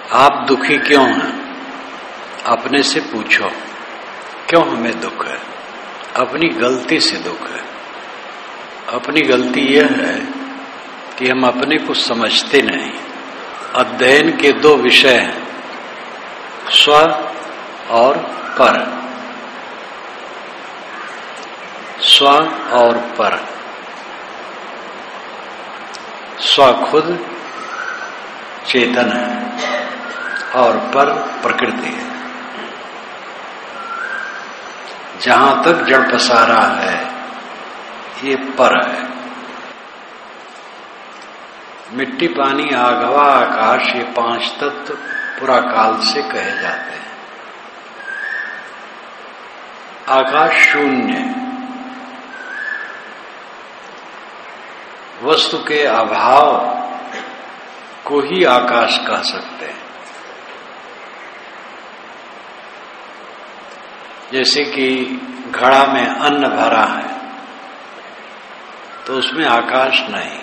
आप दुखी क्यों हैं? अपने से पूछो, क्यों हमें दुख है? अपनी गलती से दुख है। अपनी गलती यह है कि हम अपने को समझते नहीं। अध्ययन के दो विषय हैं, स्व और पर। स्व और पर। स्व खुद चेतन है और पर प्रकृति है। जहां तक जड़ पसारा है ये पर है। मिट्टी, पानी, आग, हवा, आकाश, ये पांच तत्व पुरा काल से कहे जाते हैं। आकाश शून्य, वस्तु के अभाव को ही आकाश कह सकते हैं। जैसे कि घड़ा में अन्न भरा है तो उसमें आकाश नहीं,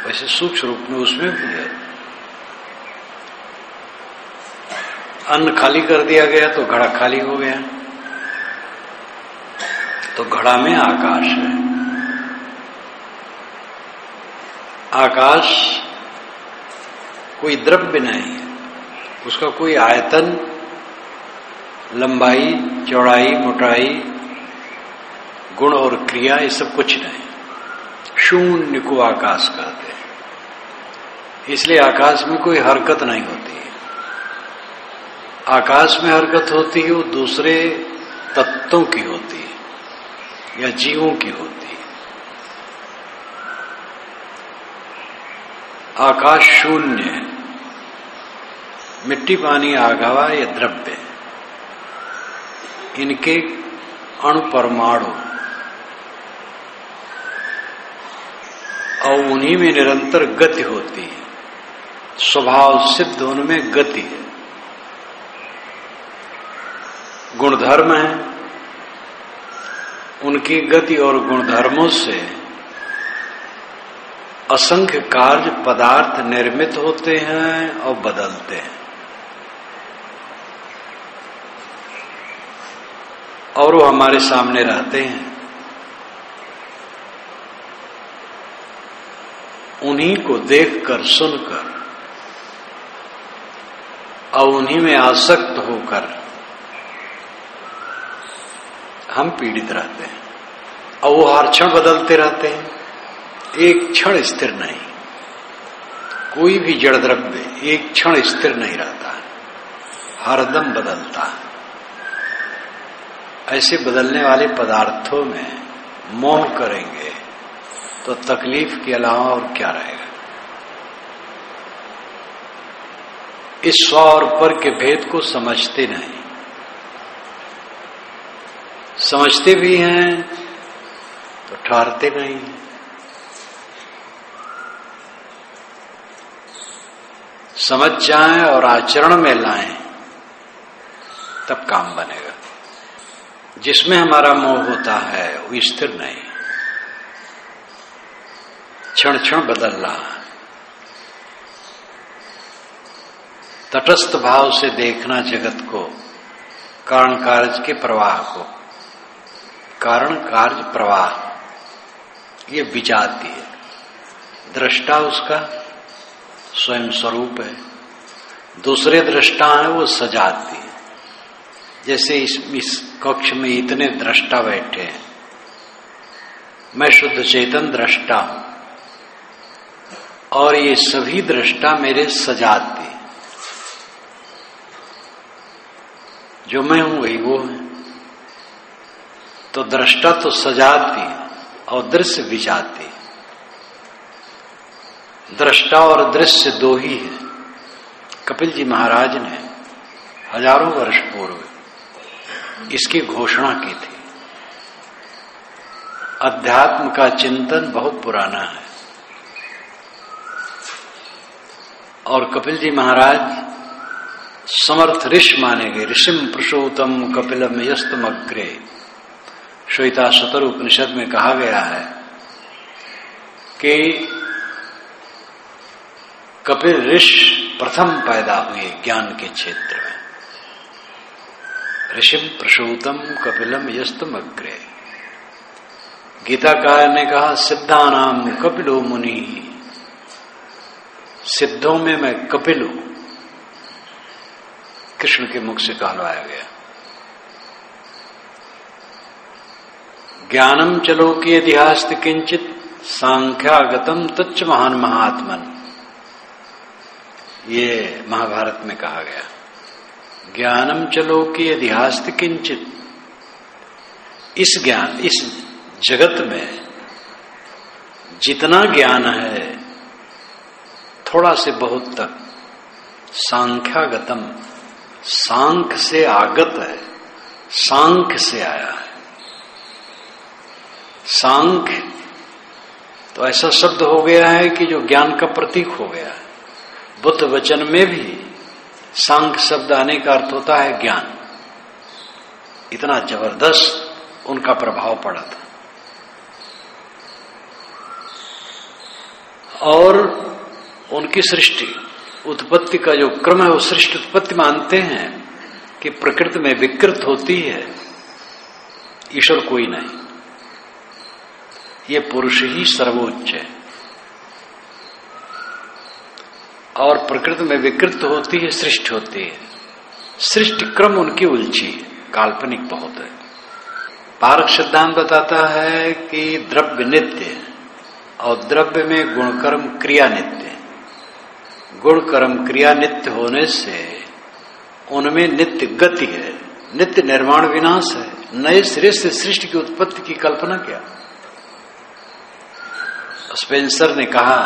वैसे सूक्ष्म रूप में उसमें भी है। अन्न खाली कर दिया गया तो घड़ा खाली हो गया, तो घड़ा में आकाश है। आकाश कोई द्रव्य नहीं है, उसका कोई आयतन, लंबाई, चौड़ाई, मोटाई, गुण और क्रिया, ये सब कुछ नहीं। शून्य को आकाश कहते हैं। इसलिए आकाश में कोई हरकत नहीं होती है। आकाश में हरकत होती है वो दूसरे तत्वों की होती है या जीवों की होती है। आकाश शून्य है। मिट्टी, पानी, आग, हवा ये द्रव्य, इनके अणु परमाणु और उन्हीं में निरंतर गति होती है। स्वभाव सिद्ध उनमें गति है, गुणधर्म है। उनकी गति और गुणधर्मों से असंख्य कार्य पदार्थ निर्मित होते हैं और बदलते हैं, और वो हमारे सामने रहते हैं। उन्हीं को देखकर, सुनकर और उन्हीं में आसक्त होकर हम पीड़ित रहते हैं। और वो हर क्षण बदलते रहते हैं, एक क्षण स्थिर नहीं। कोई भी जड़ द्रव्य एक क्षण स्थिर नहीं रहता, हरदम बदलता है। ऐसे बदलने वाले पदार्थों में मोह करेंगे तो तकलीफ के अलावा और क्या रहेगा। इस स्व और पर के भेद को समझते नहीं। समझते भी हैं तो ठहरते नहीं। समझ जाएं और आचरण में लाएं तब काम बनेगा। जिसमें हमारा मोह होता है वो स्थिर नहीं, क्षण क्षण बदल रहा है। तटस्थ भाव से देखना जगत को, कारण कार्य के प्रवाह को। कारण कार्य प्रवाह ये विजाती है। दृष्टा उसका स्वयं स्वरूप है, दूसरे दृष्टा है वो सजाती है। जैसे इस कक्ष में इतने दृष्टा बैठे हैं, मैं शुद्ध चेतन दृष्टा हूं और ये सभी दृष्टा मेरे सजाती। जो मैं हूं वही वो है। तो दृष्टा तो सजाती और दृश्य विजाती। दृष्टा और दृश्य दो ही है। कपिल जी महाराज ने हजारों वर्ष पूर्व इसकी घोषणा की थी। अध्यात्म का चिंतन बहुत पुराना है और कपिल जी महाराज समर्थ ऋषि माने गए। ऋषिम पुरुषोत्तम कपिलम यस्तमग्रे, श्वेताश्वतर उपनिषद में कहा गया है कि कपिल ऋषि प्रथम पैदा हुए ज्ञान के क्षेत्र में। ऋषिम प्रसूतम कपिलम यस्तम अग्रे। गीताकार ने कहा सिद्धानाम कपिलो मुनि, सिद्धों में मैं कपिल हूं, कृष्ण के मुख से कहलवाया गया। ज्ञानम चलो की इतिहास किंचित सांख्यागतम तच्च महान महात्मन, ये महाभारत में कहा गया। ज्ञानम चलो की इतिहास किंचित, इस ज्ञान, इस जगत में जितना ज्ञान है थोड़ा से बहुत तक सांख्यागतम, सांख्य से आगत है, सांख्य से आया है। सांख्य तो ऐसा शब्द हो गया है कि जो ज्ञान का प्रतीक हो गया है। बुद्ध वचन में भी सांख्य शब्द आने का अर्थ होता है ज्ञान। इतना जबरदस्त उनका प्रभाव पड़ा था। और उनकी सृष्टि उत्पत्ति का जो क्रम है वो सृष्टि उत्पत्ति मानते हैं कि प्रकृति में विकृत होती है, ईश्वर कोई नहीं, ये पुरुष ही सर्वोच्च है। और प्रकृति में विकृत होती है, सृष्टि होती है। सृष्टि क्रम उनकी उलझी है, काल्पनिक बहुत है। पारक सिद्धांत बताता है कि द्रव्य नित्य है और द्रव्य में गुणकर्म क्रिया नित्य है। गुणकर्म क्रिया नित्य होने से उनमें नित्य गति है, नित्य निर्माण विनाश है। नए सिरे से सृष्टि की उत्पत्ति की कल्पना क्या। स्पेंसर ने कहा,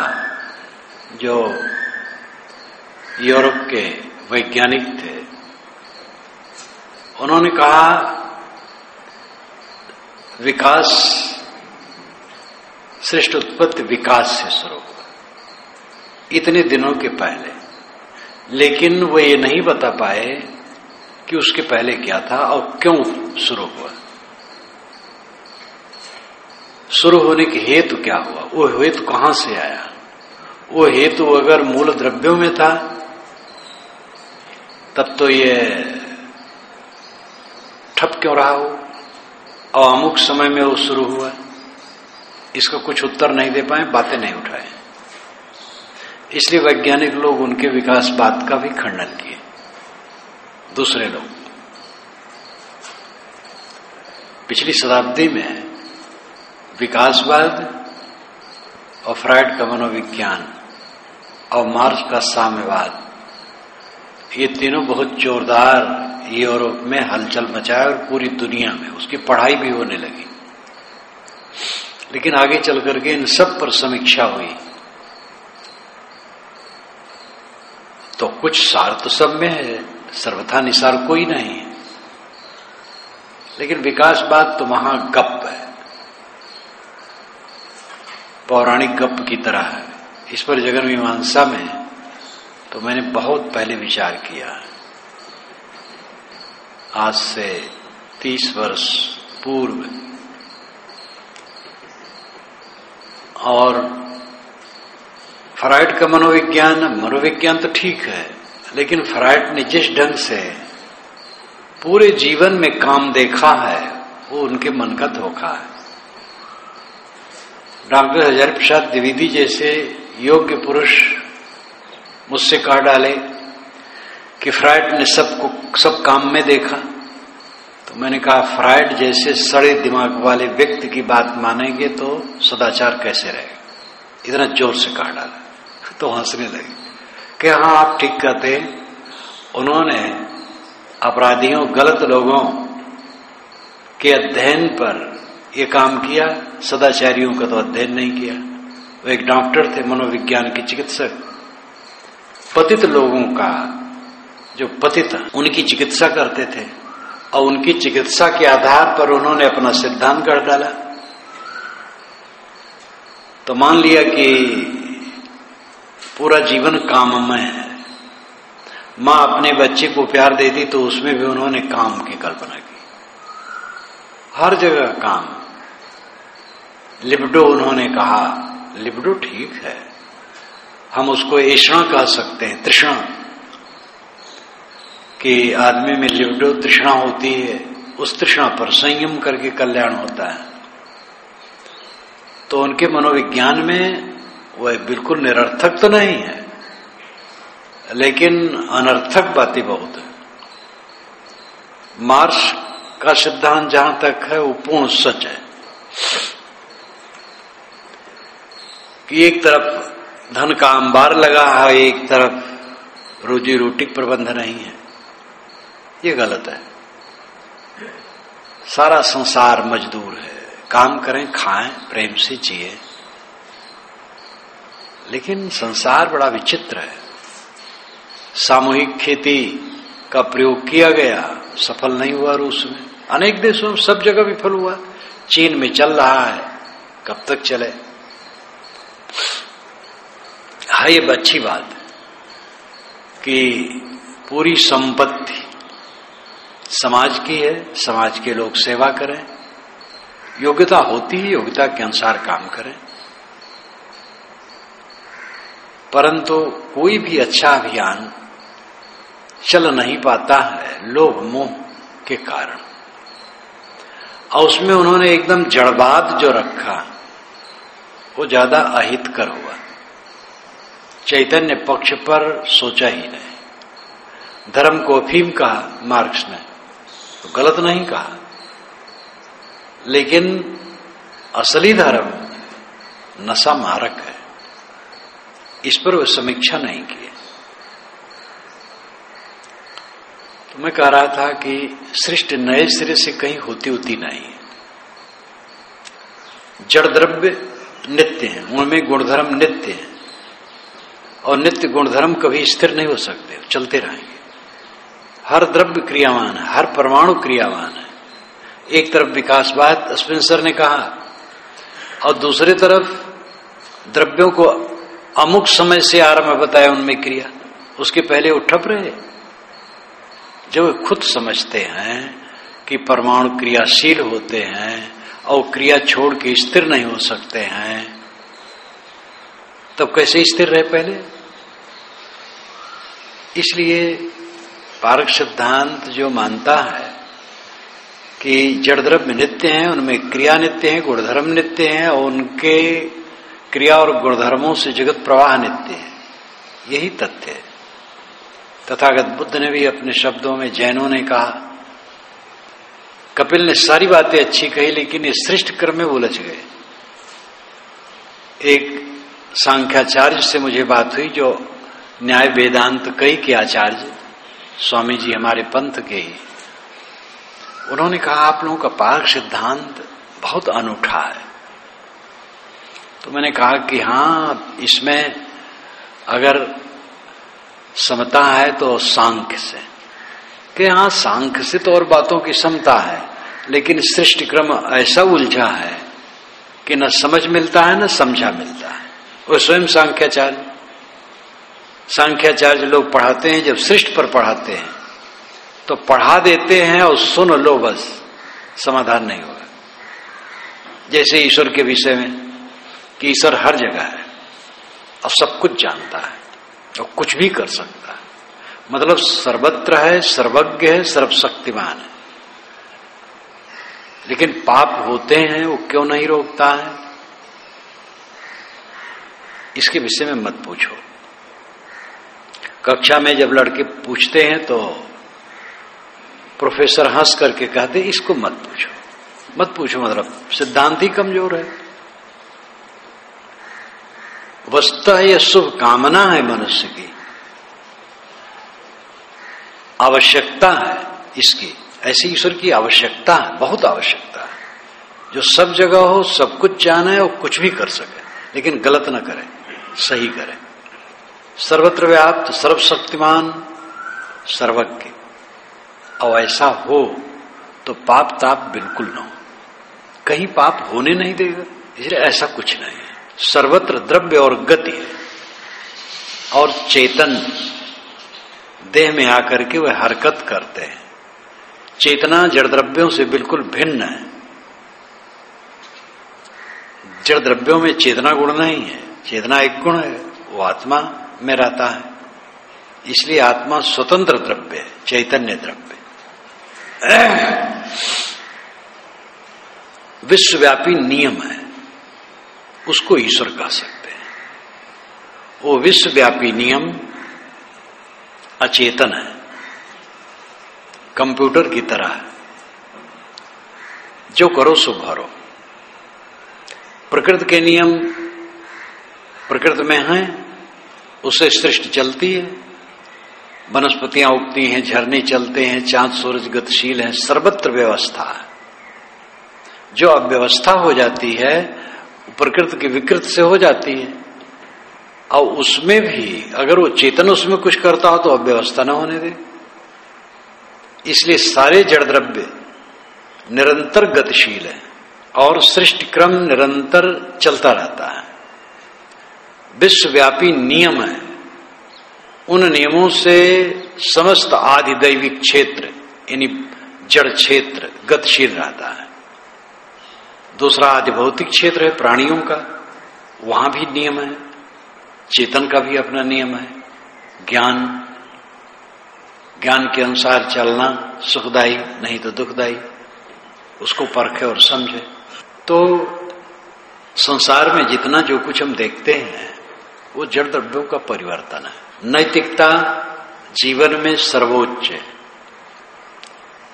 जो यूरोप के वैज्ञानिक थे, उन्होंने कहा विकास, सृष्टि उत्पत्ति विकास से शुरू हुआ इतने दिनों के पहले, लेकिन वो ये नहीं बता पाए कि उसके पहले क्या था और क्यों शुरू हुआ। शुरू होने के हेतु क्या हुआ, वो हेतु कहां से आया। वो हेतु अगर मूल द्रव्यों में था तब तो ये ठप क्यों रहा हो और अमुक समय में वो शुरू हुआ, इसका कुछ उत्तर नहीं दे पाए, बातें नहीं उठाए। इसलिए वैज्ञानिक लोग उनके विकासवाद का भी खंडन किए। दूसरे लोग पिछली शताब्दी में विकासवाद और फ्राइड का मनोविज्ञान और मार्क्स का साम्यवाद, ये तीनों बहुत जोरदार यूरोप में हलचल मचाया और पूरी दुनिया में उसकी पढ़ाई भी होने लगी। लेकिन आगे चल करके इन सब पर समीक्षा हुई तो कुछ सार तो सब में है, सर्वथा निसार कोई नहीं है। लेकिन विकासवाद तो वहां गप है, पौराणिक गप की तरह है। इस पर जगन मीमांसा में तो मैंने बहुत पहले विचार किया, आज से 30 वर्ष पूर्व। और फ्राइड का मनोविज्ञान तो ठीक है, लेकिन फ्राइड ने जिस ढंग से पूरे जीवन में काम देखा है वो उनके मन का धोखा है। डॉक्टर हजारी प्रसाद द्विवेदी जैसे योग्य पुरुष मुझसे कह डाले कि फ्राइड ने सब काम में देखा, तो मैंने कहा फ्राइड जैसे सड़े दिमाग वाले व्यक्ति की बात मानेंगे तो सदाचार कैसे रहेगा। इतना जोर से कह डाला तो हंसने लगे कि हाँ आप ठीक कहते हैं, उन्होंने अपराधियों, गलत लोगों के अध्ययन पर यह काम किया, सदाचारियों का तो अध्ययन नहीं किया। वो एक डॉक्टर थे, मनोविज्ञान के चिकित्सक, पतित लोगों का जो पतित उनकी चिकित्सा करते थे और उनकी चिकित्सा के आधार पर उन्होंने अपना सिद्धांत गढ़ डाला। तो मान लिया कि पूरा जीवन काममय है। मां अपने बच्चे को प्यार देती तो उसमें भी उन्होंने काम की कल्पना की, हर जगह काम। लिबिडो उन्होंने कहा, लिबिडो ठीक है, हम उसको ऐषणा कह सकते हैं, तृष्णा, कि आदमी में लिबिडो तृष्णा होती है, उस तृष्णा पर संयम करके कल्याण होता है। तो उनके मनोविज्ञान में वह बिल्कुल निरर्थक तो नहीं है, लेकिन अनर्थक बातें बहुत है। मार्क्स का सिद्धांत जहां तक है वो पूर्ण सच है कि एक तरफ धन का अंबार लगा है, एक तरफ रोजी रोटी प्रबंध नहीं है। ये गलत है। सारा संसार मजदूर है, काम करें, खाएं, प्रेम से जिए। लेकिन संसार बड़ा विचित्र है। सामूहिक खेती का प्रयोग किया गया, सफल नहीं हुआ। रूस में, अनेक देशों में, सब जगह विफल हुआ। चीन में चल रहा है, कब तक चले? हाँ, ये अच्छी बात है कि पूरी संपत्ति समाज की है, समाज के लोग सेवा करें, योग्यता होती है, योग्यता के अनुसार काम करें। परंतु कोई भी अच्छा अभियान चल नहीं पाता है लोभ मोह के कारण। और उसमें उन्होंने एकदम जड़वाद जो रखा वो ज्यादा अहितकर हुआ। चैतन्य पक्ष पर सोचा ही नहीं। धर्म को अफीम कहा मार्क्स ने, तो गलत नहीं कहा, लेकिन असली धर्म नशा मारक है, इस पर वो समीक्षा नहीं की। तो मैं कह रहा था कि सृष्टि नए सिरे से कहीं होती नहीं है। जड़ द्रव्य नित्य हैं, उनमें गुणधर्म नित्य हैं, और नित्य गुणधर्म कभी स्थिर नहीं हो सकते, चलते रहेंगे। हर द्रव्य क्रियावान है, हर परमाणु क्रियावान है। एक तरफ विकासवाद स्पेंसर ने कहा, और दूसरी तरफ द्रव्यों को अमुक समय से आरंभ बताया उनमें क्रिया, उसके पहले वो ठप रहे। जब खुद समझते हैं कि परमाणु क्रियाशील होते हैं और क्रिया छोड़ के स्थिर नहीं हो सकते हैं, तब कैसे स्थिर रहे पहले? इसलिए पारक सिद्धांत जो मानता है कि जड़ द्रव्य नित्य हैं, उनमें क्रिया नित्य है, गुणधर्म नित्य हैं, और उनके क्रिया और गुणधर्मों से जगत प्रवाह नित्य है, यही तथ्य है। तथागत बुद्ध ने भी अपने शब्दों में, जैनों ने कहा, कपिल ने सारी बातें अच्छी कही, लेकिन इस सृष्टि क्रम में उलझ गए। एक सांख्याचार्य से मुझे बात हुई, जो न्याय वेदांत कई के आचार्य, स्वामी जी हमारे पंथ के ही। उन्होंने कहा, आप लोगों का पारक सिद्धांत बहुत अनूठा है। तो मैंने कहा कि हाँ, इसमें अगर समता है तो सांख्य से, कि हाँ सांख्य से तो और बातों की समता है, लेकिन सृष्टि क्रम ऐसा उलझा है कि न समझ मिलता है न समझा मिलता है। वो स्वयं सांख्याचार्य लोग पढ़ाते हैं, जब सृष्टि पर पढ़ाते हैं तो पढ़ा देते हैं और सुन लो बस, समाधान नहीं होगा। जैसे ईश्वर के विषय में कि ईश्वर हर जगह है और सब कुछ जानता है और कुछ भी कर सकता है, मतलब सर्वत्र है, सर्वज्ञ है, सर्वशक्तिमान है। लेकिन पाप होते हैं, वो क्यों नहीं रोकता है? इसके विषय में मत पूछो। कक्षा में जब लड़के पूछते हैं तो प्रोफेसर हंस करके कहते, इसको मत पूछो। मत पूछो मतलब सिद्धांत ही कमजोर है। वस्तुतः यह शुभ कामना है मनुष्य की, आवश्यकता है इसकी, ऐसी ईश्वर की आवश्यकता है, बहुत आवश्यकता है, जो सब जगह हो, सब कुछ जाने और कुछ भी कर सके, लेकिन गलत न करे, सही करे। सर्वत्र व्याप्त, सर्वशक्तिमान, सर्वज्ञ। और ऐसा हो तो पाप ताप बिल्कुल न हो, कहीं पाप होने नहीं देगा। इसलिए ऐसा कुछ नहीं है। सर्वत्र द्रव्य और गति है, और चेतन देह में आकर के वह हरकत करते हैं। चेतना जड़ द्रव्यों से बिल्कुल भिन्न है। जड़ द्रव्यों में चेतना गुण नहीं है, चेतना एक गुण है, वो आत्मा में रहता है। इसलिए आत्मा स्वतंत्र द्रव्य है, चैतन्य द्रव्य। विश्वव्यापी नियम है, उसको ईश्वर कह सकते हैं। वो विश्वव्यापी नियम अचेतन है, कंप्यूटर की तरह है, जो करो सो भरो। प्रकृति के नियम प्रकृति में हैं, उससे सृष्टि चलती है, वनस्पतियां उगती हैं, झरने चलते हैं, चांद सूरज गतिशील है, सर्वत्र व्यवस्था है। जो अव्यवस्था हो जाती है प्रकृति की विकृत से हो जाती है, और उसमें भी अगर वो चेतन उसमें कुछ करता हो तो अव्यवस्था न होने दे। इसलिए सारे जड़ द्रव्य निरंतर गतिशील है और सृष्टि क्रम निरंतर चलता रहता है। विश्वव्यापी नियम है, उन नियमों से समस्त आधिदैविक क्षेत्र यानी जड़ क्षेत्र गतिशील रहता है। दूसरा आधिभौतिक क्षेत्र है प्राणियों का, वहां भी नियम है, चेतन का भी अपना नियम है। ज्ञान के अनुसार चलना सुखदायी नहीं तो दुखदायी, उसको परखे और समझे। तो संसार में जितना जो कुछ हम देखते हैं वो जड़ द्रव्यों का परिवर्तन है। नैतिकता जीवन में सर्वोच्च है,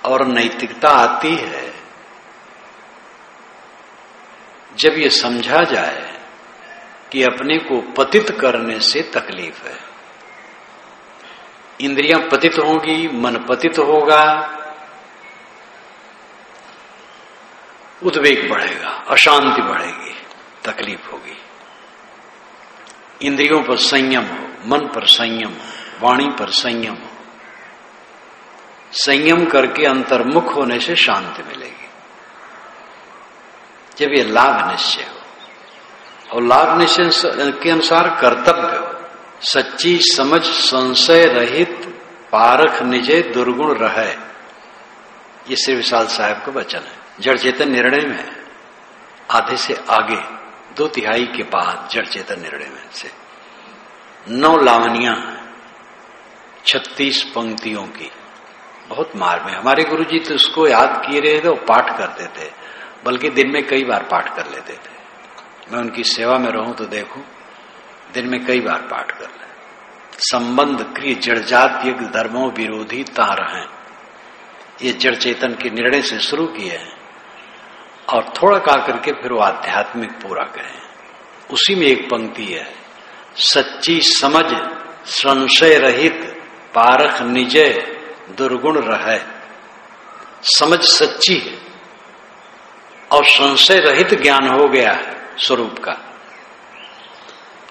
और नैतिकता आती है जब ये समझा जाए कि अपने को पतित करने से तकलीफ है। इंद्रियां पतित होंगी, मन पतित होगा, उद्वेग बढ़ेगा, अशांति बढ़ेगी, तकलीफ होगी। इंद्रियों पर संयम हो, मन पर संयम हो, वाणी पर संयम हो। संयम करके अंतर्मुख होने से शांति मिलेगी। जब ये लाभ निश्चय हो और लाभ निश्चय के अनुसार कर्तव्य हो, सच्ची समझ संशय रहित पारख निजे दुर्गुण रहे, ये श्री विशाल साहब का वचन है। जड़ चेतन निर्णय में आधे से आगे 2/3 के बाद जड़ चेतन निर्णय में से 9 लावनियां 36 पंक्तियों की, बहुत मार में। हमारे गुरुजी तो उसको याद किए रहे थे और पाठ करते थे, बल्कि दिन में कई बार पाठ कर लेते थे। मैं उनकी सेवा में रहूं तो देखूं, दिन में कई बार पाठ कर ले। संबंध क्रिय जड़जात यज्ञ धर्मों विरोधी तार हैं, ये जड़ चेतन के निर्णय से शुरू किए हैं और थोड़ा का करके फिर वो आध्यात्मिक पूरा करें। उसी में एक पंक्ति है, सच्ची समझ संशय रहित पारख निजय दुर्गुण रहे। समझ सच्ची है और संशय रहित ज्ञान हो गया है स्वरूप का,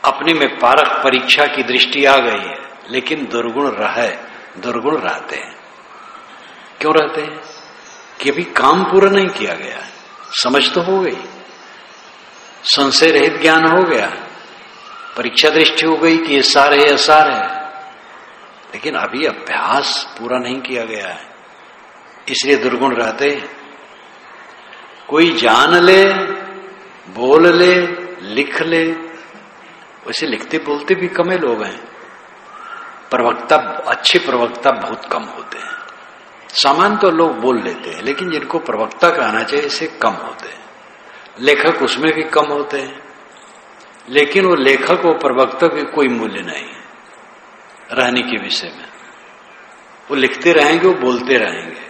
अपने में पारख परीक्षा की दृष्टि आ गई है, लेकिन दुर्गुण रहे, दुर्गुण रहते हैं। क्यों रहते हैं? कि अभी काम पूरा नहीं किया गया है। समझ तो हो गई, संशय रहित ज्ञान हो गया, परीक्षा दृष्टि हो गई कि ये सार है, असार है, लेकिन अभी अभ्यास पूरा नहीं किया गया है, इसलिए दुर्गुण रहते हैं। कोई जान ले, बोल ले, लिख ले, वैसे लिखते बोलते भी कम लोग हैं। प्रवक्ता, अच्छे प्रवक्ता बहुत कम होते हैं। सामान्य तो लोग बोल लेते हैं, लेकिन जिनको प्रवक्ता कहना चाहिए इसे कम होते हैं। लेखक उसमें भी कम होते हैं, लेकिन वो लेखक और प्रवक्ता के कोई मूल्य नहीं है रहने के विषय में। वो लिखते रहेंगे, वो बोलते रहेंगे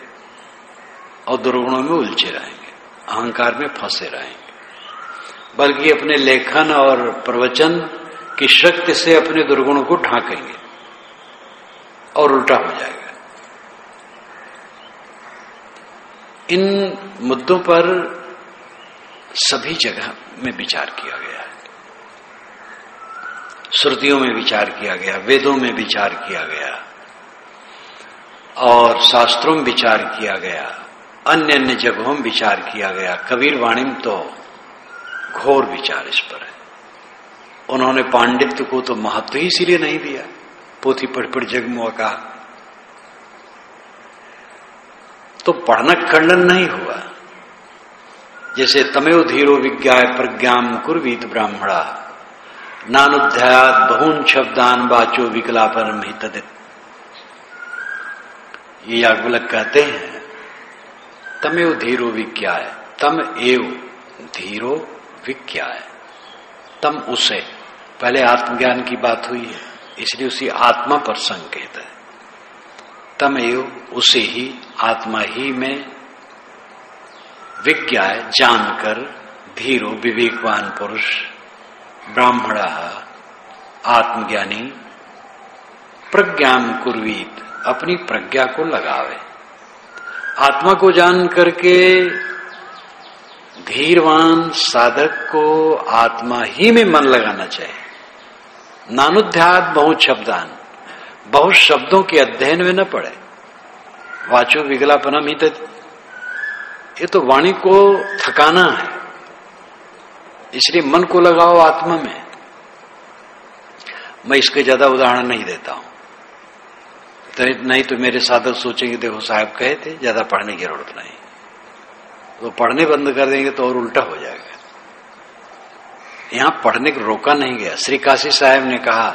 और दुर्गुणों में उलझे रहेंगे, अहंकार में फंसे रहेंगे। बल्कि अपने लेखन और प्रवचन की शक्ति से अपने दुर्गुणों को ढांकेंगे और उल्टा हो जाएगा। इन मुद्दों पर सभी जगह में विचार किया गया है। श्रुतियों में विचार किया गया, वेदों में विचार किया गया और शास्त्रों में विचार किया गया, अन्य अन्य जगहों में विचार किया गया। कबीर वाणी में तो घोर विचार इस पर है। उन्होंने पांडित्य को तो महत्व ही इसीलिए नहीं दिया, पोथी पढ़ जगमुआ कहा, तो पढ़ना खंडन नहीं हुआ। जैसे तमेव धीरो विज्ञाय प्रज्ञाम कुर्वीत ब्राह्मणा, नानुध्यात बहून शब्दान वाचो विकलापनम ही तदित। ये याज्ञवल्क्य कहते हैं तमेव धीरो विज्ञाय, तम एव धीरो विज्ञाय, तम उसे, पहले आत्मज्ञान की बात हुई है इसलिए उसी आत्मा पर संकेत है। तम एव उसे ही, आत्मा ही में, विज्ञाय जानकर, धीरो विवेकवान पुरुष, ब्राह्मण आत्मज्ञानी, प्रज्ञाम कुर्वीत अपनी प्रज्ञा को लगावे। आत्मा को जान करके धीरवान साधक को आत्मा ही में मन लगाना चाहिए। नानुध्यात बहुत शब्दान, बहुत शब्दों के अध्ययन में न पड़े। वाचो विकलापनम ही तत्, ये तो वाणी को थकाना है, इसलिए मन को लगाओ आत्मा में। मैं इसके ज्यादा उदाहरण नहीं देता हूं, नहीं तो मेरे साधक सोचेंगे देखो साहब कहे थे ज्यादा पढ़ने की जरूरत नहीं, तो पढ़ने बंद कर देंगे तो और उल्टा हो जाएगा। यहां पढ़ने को रोका नहीं गया। श्री काशी साहब ने कहा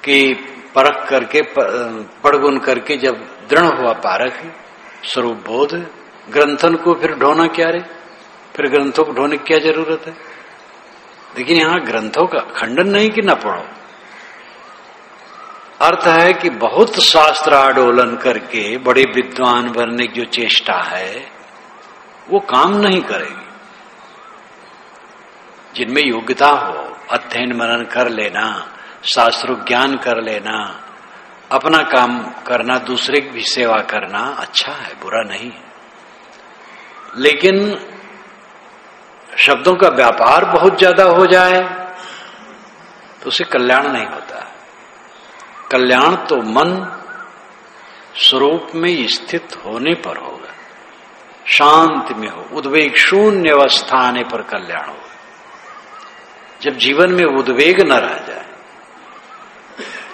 कि परख करके पढ़गुन करके जब दृढ़ हुआ पारख स्वरूप बोध, ग्रंथन को फिर ढोना क्या रे, फिर ग्रंथों को ढोने की क्या जरूरत है। लेकिन यहां ग्रंथों का खंडन नहीं कि न पढ़ो, अर्थ है कि बहुत शास्त्र आडोलन करके बड़े विद्वान बनने की जो चेष्टा है वो काम नहीं करेगी। जिनमें योग्यता हो, अध्ययन मनन कर लेना, शास्त्रों ज्ञान कर लेना, अपना काम करना, दूसरे की भी सेवा करना अच्छा है, बुरा नहीं है। लेकिन शब्दों का व्यापार बहुत ज्यादा हो जाए तो उसे कल्याण नहीं होता। कल्याण तो मन स्वरूप में स्थित होने पर होगा, शांति में हो, उद्वेग शून्य अवस्था आने पर कल्याण होगा। जब जीवन में उद्वेग न रह जाए,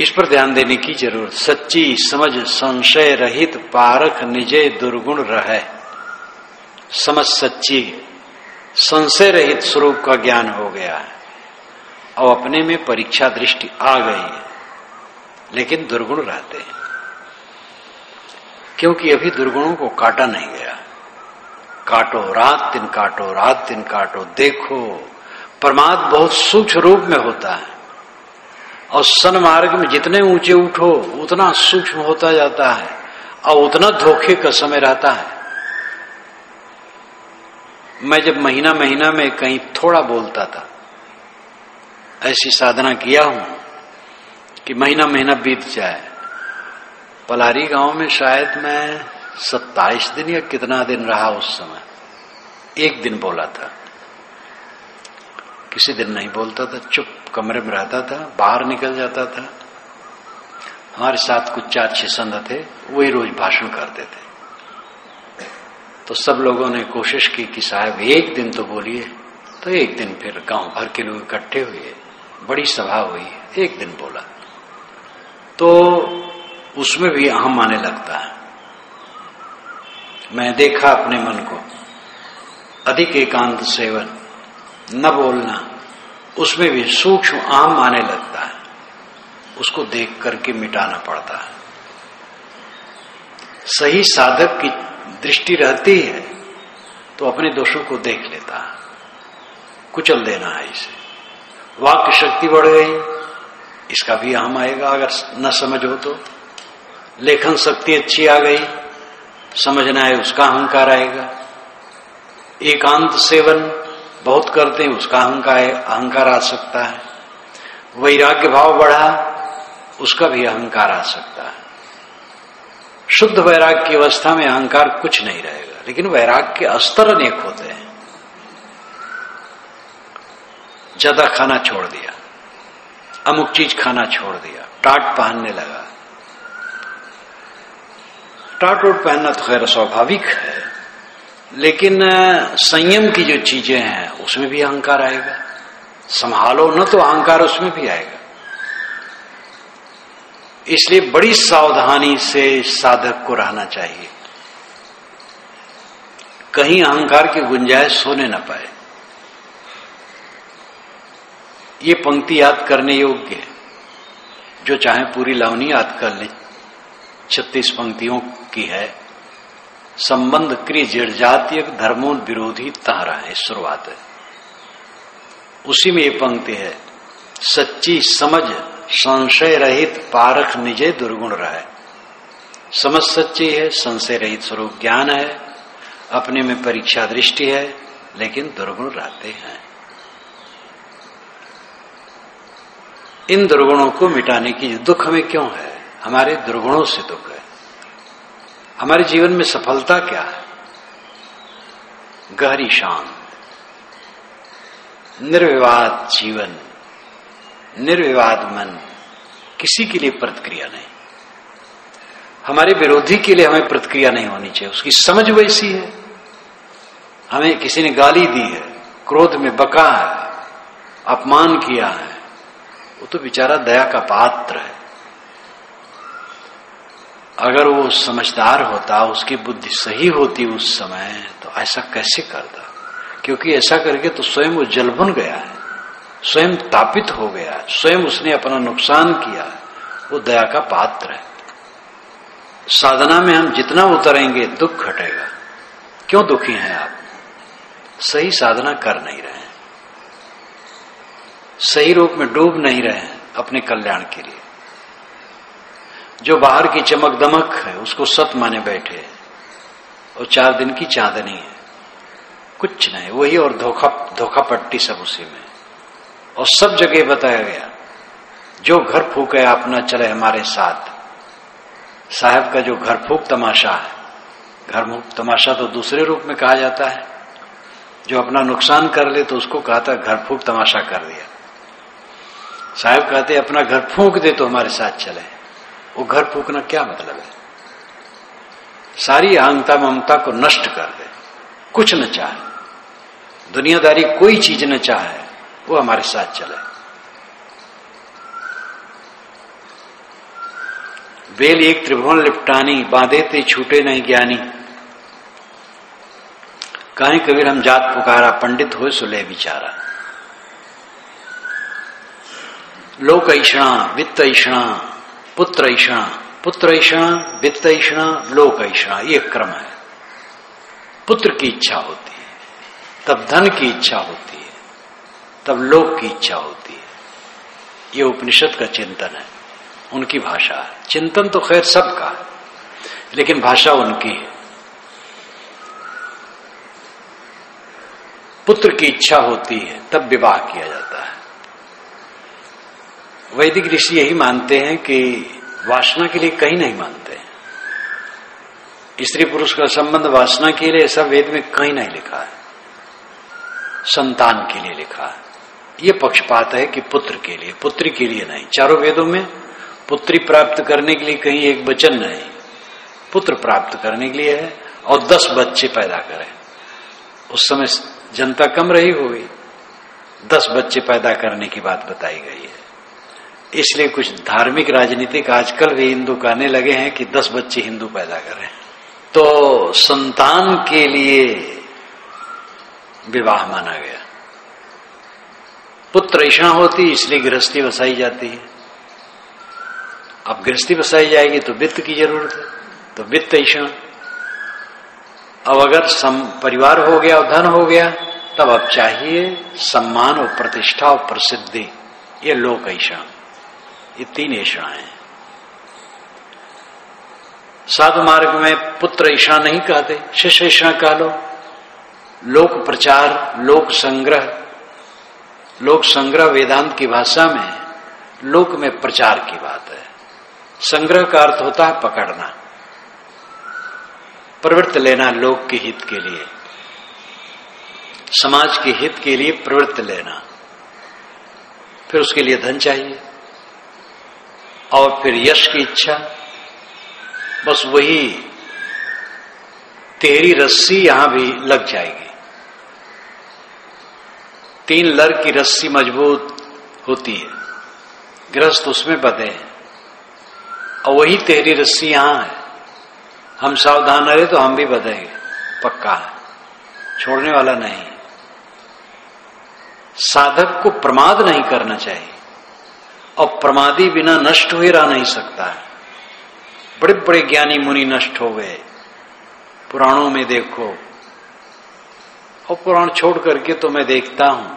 इस पर ध्यान देने की जरूरत। सच्ची समझ संशय रहित पारख निजे दुर्गुण रहे, समझ सच्ची संशय रहित स्वरूप का ज्ञान हो गया है और अपने में परीक्षा दृष्टि आ गई है, लेकिन दुर्गुण रहते हैं क्योंकि अभी दुर्गुणों को काटा नहीं गया। काटो रात दिन काटो, रात दिन काटो, देखो परमात्मा बहुत सूक्ष्म रूप में होता है और सन्मार्ग में जितने ऊंचे उठो उतना सूक्ष्म होता जाता है और उतना धोखे का समय रहता है। मैं जब महीना महीना में कहीं थोड़ा बोलता था, ऐसी साधना किया हूं कि महीना महीना बीत जाए। पलारी गांव में शायद मैं 27 दिन या कितना दिन रहा उस समय, एक दिन बोला था, किसी दिन नहीं बोलता था, चुप कमरे में रहता था, बाहर निकल जाता था। हमारे साथ कुछ 4-6 संत थे, वही रोज भाषण करते थे। तो सब लोगों ने कोशिश की कि साहब एक दिन तो बोलिए, तो एक दिन फिर गांव भर के लोग इकट्ठे हुए, बड़ी सभा हुई, एक दिन बोला तो उसमें भी अहम आने लगता है। मैं देखा अपने मन को, अधिक एकांत सेवन, न बोलना, उसमें भी सूक्ष्म अहम आने लगता है। उसको देख करके मिटाना पड़ता है। सही साधक की दृष्टि रहती है तो अपने दोषों को देख लेता है, कुचल देना है इसे। वाक्य शक्ति बढ़ गई, इसका भी अहम आएगा अगर न समझ हो तो। लेखन शक्ति अच्छी आ गई, समझना है, उसका अहंकार आएगा। एकांत सेवन बहुत करते हैं, उसका अहंकार आ सकता है। वैराग्य भाव बढ़ा, उसका भी अहंकार आ सकता है। शुद्ध वैराग्य की अवस्था में अहंकार कुछ नहीं रहेगा, लेकिन वैराग्य के स्तर अनेक होते हैं। ज्यादा खाना छोड़ दिया, अमुक चीज खाना छोड़ दिया, टाट पहनने लगा। टाट ओट पहनना तो खैर स्वाभाविक है, लेकिन संयम की जो चीजें हैं उसमें भी अहंकार आएगा। संभालो न तो अहंकार उसमें भी आएगा। इसलिए बड़ी सावधानी से साधक को रहना चाहिए, कहीं अहंकार की गुंजाइश होने न पाए। ये पंक्ति याद करने योग्य है, जो चाहे पूरी लावनी याद कर ले। 36 पंक्तियों की है। संबंध क्रिय जड़ जातीय धर्मों विरोधी तारा है, शुरुआत है। उसी में ये पंक्ति है, सच्ची समझ संशय रहित पारख निजे दुर्गुण रहे। समझ सच्ची है, संशय रहित स्वरूप ज्ञान है, अपने में परीक्षा दृष्टि है, लेकिन दुर्गुण रहते हैं। इन दुर्गुणों को मिटाने की दुख हमें क्यों है? हमारे दुर्गुणों से दुख है। हमारे जीवन में सफलता क्या है? गहरी शांत, निर्विवाद जीवन, निर्विवाद मन, किसी के लिए प्रतिक्रिया नहीं। हमारे विरोधी के लिए हमें प्रतिक्रिया नहीं होनी चाहिए, उसकी समझ वैसी है। हमें किसी ने गाली दी है, क्रोध में बका है, अपमान किया है, वो तो बेचारा दया का पात्र है। अगर वो समझदार होता, उसकी बुद्धि सही होती उस समय, तो ऐसा कैसे करता? क्योंकि ऐसा करके तो स्वयं वो जलभुन गया है, स्वयं तापित हो गया है, स्वयं उसने अपना नुकसान किया है। वो दया का पात्र है। साधना में हम जितना उतरेंगे दुख घटेगा। क्यों दुखी हैं आप? सही साधना कर नहीं रहे हैं, सही रूप में डूब नहीं रहे हैं अपने कल्याण के लिए। जो बाहर की चमक दमक है उसको सत माने बैठे, और 4 दिन की चांदनी है, कुछ नहीं, वही और धोखा पट्टी सब उसी में। और सब जगह बताया गया, जो घर फूके अपना चले हमारे साथ। साहब का जो घर फूक तमाशा है, घर फूक तमाशा तो दूसरे रूप में कहा जाता है। जो अपना नुकसान कर ले तो उसको कहता है घर फूक तमाशा कर दिया। साहब कहते अपना घर फूक दे तो हमारे साथ चले। वो घर फूकना क्या मतलब है? सारी अहंता ममता को नष्ट कर दे, कुछ न चाहे, दुनियादारी कोई चीज न चाहे, वो हमारे साथ चले। बेल एक त्रिभुवन लिपटानी, बांधे ते छूटे नहीं ज्ञानी। कहीं कबीर हम जात पुकारा, पंडित हो सुले विचारा। लोक ऐषणा, वित्त ऐषणा, पुत्र ऐषणा, पुत्र ऐषणा, वित्त ऐषणा, लोक ऐषणा, ये क्रम है। पुत्र की इच्छा होती है, तब धन की इच्छा होती है, तब लोक की इच्छा होती है। ये उपनिषद का चिंतन है, उनकी भाषा है। चिंतन तो खैर सबका है, लेकिन भाषा उनकी है। पुत्र की इच्छा होती है तब विवाह किया जाता है। वैदिक ऋषि यही मानते हैं कि वासना के लिए कहीं नहीं मानते हैं। स्त्री पुरुष का संबंध वासना के लिए ऐसा वेद में कहीं नहीं लिखा है, संतान के लिए लिखा है। ये पक्षपात है कि पुत्र के लिए, पुत्री के लिए नहीं। चारों वेदों में पुत्री प्राप्त करने के लिए कहीं एक वचन नहीं, पुत्र प्राप्त करने के लिए है। और 10 बच्चे पैदा करें। उस समय जनता कम रही होगी, 10 बच्चे पैदा करने की बात बताई गई है। इसलिए कुछ धार्मिक राजनीतिक आजकल भी हिंदू कहने लगे हैं कि 10 बच्चे हिंदू पैदा करें। तो संतान के लिए विवाह माना गया। पुत्र ऐषणा होती इसलिए गृहस्थी बसाई जाती है। अब गृहस्थी बसाई जाएगी तो वित्त की जरूरत है, तो वित्त ऐषणा। अब अगर परिवार हो गया और धन हो गया, तब अब चाहिए सम्मान और प्रतिष्ठा और प्रसिद्धि, ये लोक ऐषणा। ये 3 ऐषणाएं। साधु मार्ग में पुत्र ऐषणा नहीं कहते, शिष्य ऐषणा कह लो। लोक प्रचार, लोक संग्रह। लोक संग्रह वेदांत की भाषा में लोक में प्रचार की बात है। संग्रह का अर्थ होता है पकड़ना, प्रवृत्ति लेना लोक के हित के लिए, समाज के हित के लिए प्रवृत्ति लेना। फिर उसके लिए धन चाहिए और फिर यश की इच्छा। बस वही तेरी रस्सी यहां भी लग जाएगी। 3 लर की रस्सी मजबूत होती है, गृहस्थ उसमें बंधे हैं, और वही तेरी रस्सी यहां है। हम सावधान रहे तो हम भी बंधेंगे, पक्का है, छोड़ने वाला नहीं। साधक को प्रमाद नहीं करना चाहिए, और प्रमादी बिना नष्ट हुए रह नहीं सकता है। बड़े बड़े ज्ञानी मुनि नष्ट हो गए, पुराणों में देखो, और पुराण छोड़ करके तो मैं देखता हूं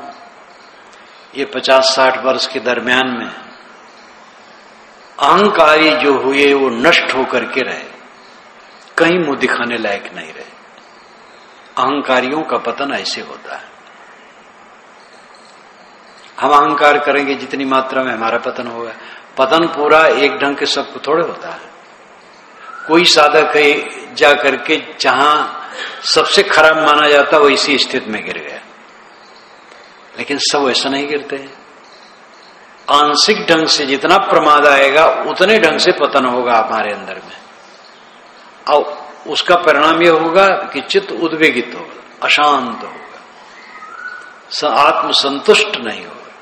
ये 50-60 वर्ष के दरमियान में अहंकारी जो हुए वो नष्ट होकर के रहे, कहीं मुंह दिखाने लायक नहीं रहे। अहंकारियों का पतन ऐसे होता है। हम अहंकार करेंगे जितनी मात्रा में हमारा पतन होगा। पतन पूरा एक ढंग के सबको थोड़े होता है। कोई साधक है जा करके जहां सबसे खराब माना जाता वो इसी स्थिति में गिर गया, लेकिन सब ऐसा नहीं गिरते हैं। आंशिक ढंग से जितना प्रमाद आएगा उतने ढंग से पतन होगा हमारे अंदर में, और उसका परिणाम यह होगा कि चित्त उद्वेगित होगा, अशांत होगा, आत्मसंतुष्ट नहीं होगा,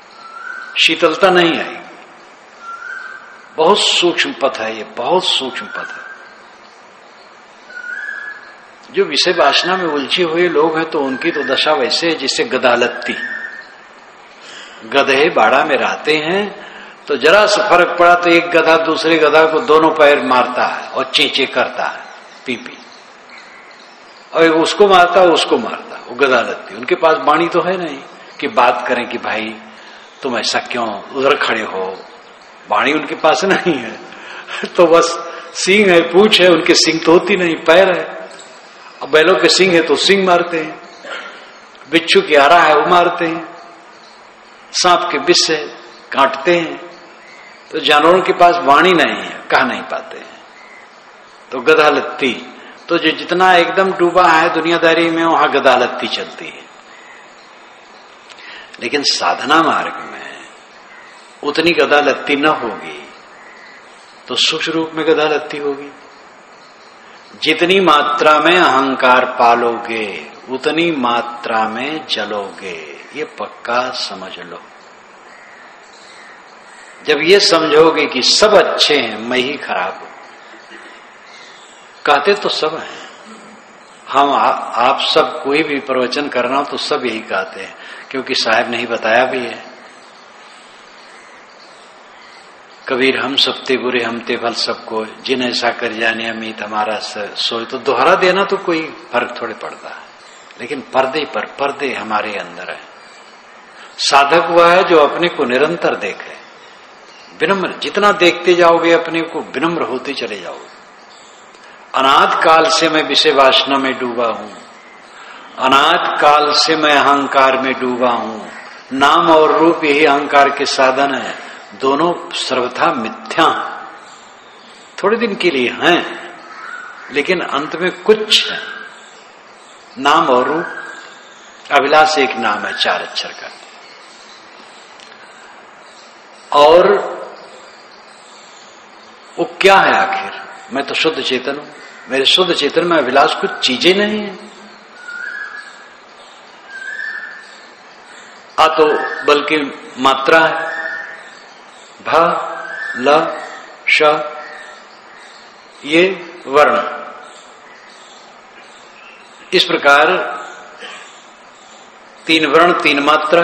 शीतलता नहीं आएगी। बहुत सूक्ष्म पथ है ये, बहुत सूक्ष्म पथ है। जो विषय वासना में उलझे हुए लोग हैं तो उनकी तो दशा वैसे है जिससे गधा लत्ती। गधे बाड़ा में रहते हैं तो जरा सा फर्क पड़ा तो एक गधा दूसरे गधा को दोनों पैर मारता है और चेंचे करता है पी, और उसको मारता है उसको मारता है। वो गधा लत्ती, उनके पास वाणी तो है नहीं कि बात करें कि भाई तुम ऐसा क्यों उधर खड़े हो, वाणी उनके पास नहीं है। तो बस सींग है, पूंछ है, उनके सींग तो होती नहीं, पैर है। अब बैलों के सींग है तो सींग मारते हैं, बिच्छू की आरा है वो मारते हैं, सांप के विष से काटते हैं। तो जानवरों के पास वाणी नहीं है, कह नहीं पाते हैं। तो गधा लत्ती, तो जो जितना एकदम डूबा है दुनियादारी में वहां गधा लत्ती चलती है। लेकिन साधना मार्ग में उतनी गधा लत्ती न होगी तो सूक्ष्म रूप में गधा लत्ती होगी। जितनी मात्रा में अहंकार पालोगे उतनी मात्रा में जलोगे, ये पक्का समझ लो। जब ये समझोगे कि सब अच्छे हैं, मैं ही खराब हूं, कहते तो सब हैं। हम आप सब कोई भी प्रवचन करना हो तो सब यही कहते हैं, क्योंकि साहब ने ही बताया भी है। कबीर हम सब ते बुरे हम ते भल सबको, जिन ऐसा कर जाने अमीत हमारा सोए। तो दोहरा देना तो कोई फर्क थोड़े पड़ता है, लेकिन पर्दे पर पर्दे हमारे अंदर है। साधक वह है जो अपने को निरंतर देखे, विनम्र। जितना देखते जाओगे अपने को विनम्र होते चले जाओगे। अनाद काल से मैं विषय वासना में डूबा हूं, अनाद काल से मैं अहंकार में डूबा हूं। नाम और रूप यही अहंकार के साधन है, दोनों सर्वथा मिथ्या थोड़े दिन के लिए हैं, लेकिन अंत में कुछ है। नाम और रूप, अभिलाष एक नाम है 4 अक्षर का, और वो क्या है आखिर? मैं तो शुद्ध चेतन हूं, मेरे शुद्ध चेतन में अभिलाष कुछ चीजें नहीं है। तो बल्कि मात्रा है, भ ल श ये वर्ण। इस प्रकार 3 वर्ण 3 मात्रा।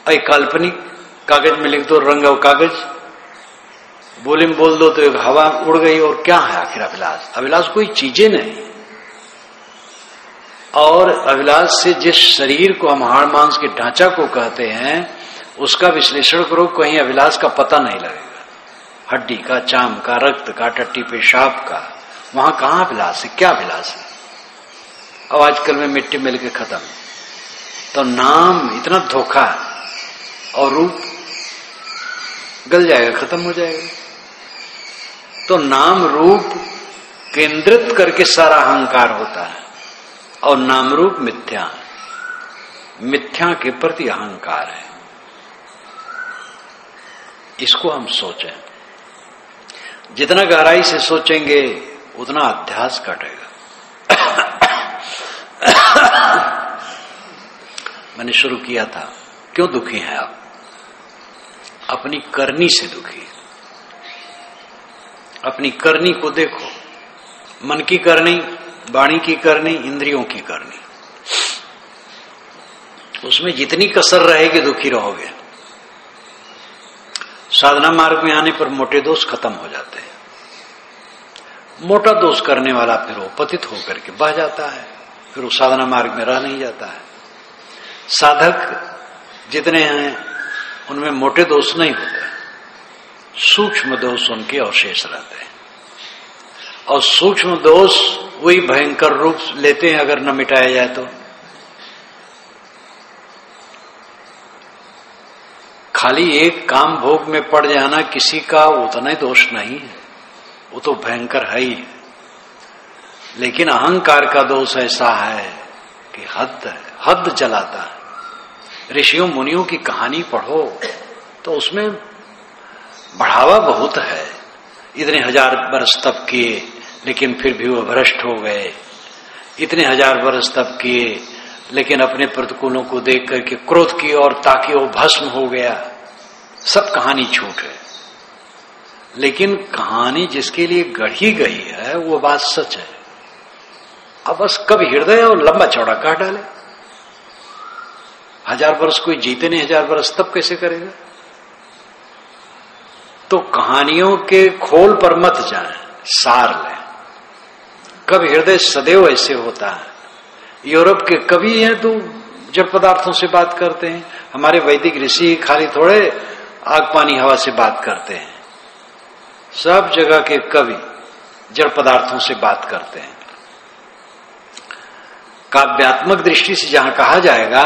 एक काल्पनिक कागज में लिख दो रंग और कागज, बोले में बोल दो तो एक हवा उड़ गई। और क्या है आखिर अभिलाष? अभिलाष कोई चीजें नहीं। और अभिलाष से जिस शरीर को हम हाड़ मांस के ढांचा को कहते हैं उसका विश्लेषण करो, कहीं अभिलाष का पता नहीं लगेगा। हड्डी का, चाम का, रक्त का, टट्टी पेशाब का, वहां कहां अभिलाष है? क्या अभिलाष है? अब आजकल में मिट्टी मिल के खत्म। तो नाम इतना धोखा और रूप गल जाएगा, खत्म हो जाएगा। तो नाम रूप केंद्रित करके सारा अहंकार होता है, और नाम रूप मिथ्या, मिथ्या के प्रति अहंकार है। इसको हम सोचें, जितना गहराई से सोचेंगे उतना अध्यास घटेगा। मैंने शुरू किया था, क्यों दुखी हैं आप? अपनी करनी से दुखी। अपनी करनी को देखो, मन की करनी, वाणी की करनी, इंद्रियों की करनी। उसमें जितनी कसर रहेगी दुखी रहोगे। साधना मार्ग में आने पर मोटे दोष खत्म हो जाते हैं। मोटा दोष करने वाला फिर वो पतित होकर के बह जाता है, फिर वो साधना मार्ग में रह नहीं जाता है। साधक जितने हैं उनमें मोटे दोष नहीं होते, सूक्ष्म दोष उनके अवशेष रहते हैं। और सूक्ष्म दोष वही भयंकर रूप लेते हैं अगर न मिटाया जाए तो। खाली एक काम भोग में पड़ जाना किसी का उतना ही दोष नहीं है, वो तो भयंकर है ही। लेकिन अहंकार का दोष ऐसा है कि हद जलाता है। ऋषियों मुनियों की कहानी पढ़ो तो उसमें बढ़ावा बहुत है। इतने हजार बरस तप किए लेकिन फिर भी वो भ्रष्ट हो गए, इतने हजार बरस तप किए लेकिन अपने प्रतिकूलों को देख करके क्रोध की और ताकि वो भस्म हो गया। सब कहानी झूठ है, लेकिन कहानी जिसके लिए गढ़ी गई है वो बात सच है। अब बस कभी हृदय और लंबा चौड़ा काट डाले। 1000 वर्ष कोई जीते नहीं, 1000 वर्ष तब कैसे करेगा? तो कहानियों के खोल पर मत जाए, सार लें। कभी हृदय सदैव ऐसे होता है। यूरोप के कवि हैं तो जड़ पदार्थों से बात करते हैं, हमारे वैदिक ऋषि खाली थोड़े आग पानी हवा से बात करते हैं। सब जगह के कवि जड़ पदार्थों से बात करते हैं। काव्यात्मक दृष्टि से जहां कहा जाएगा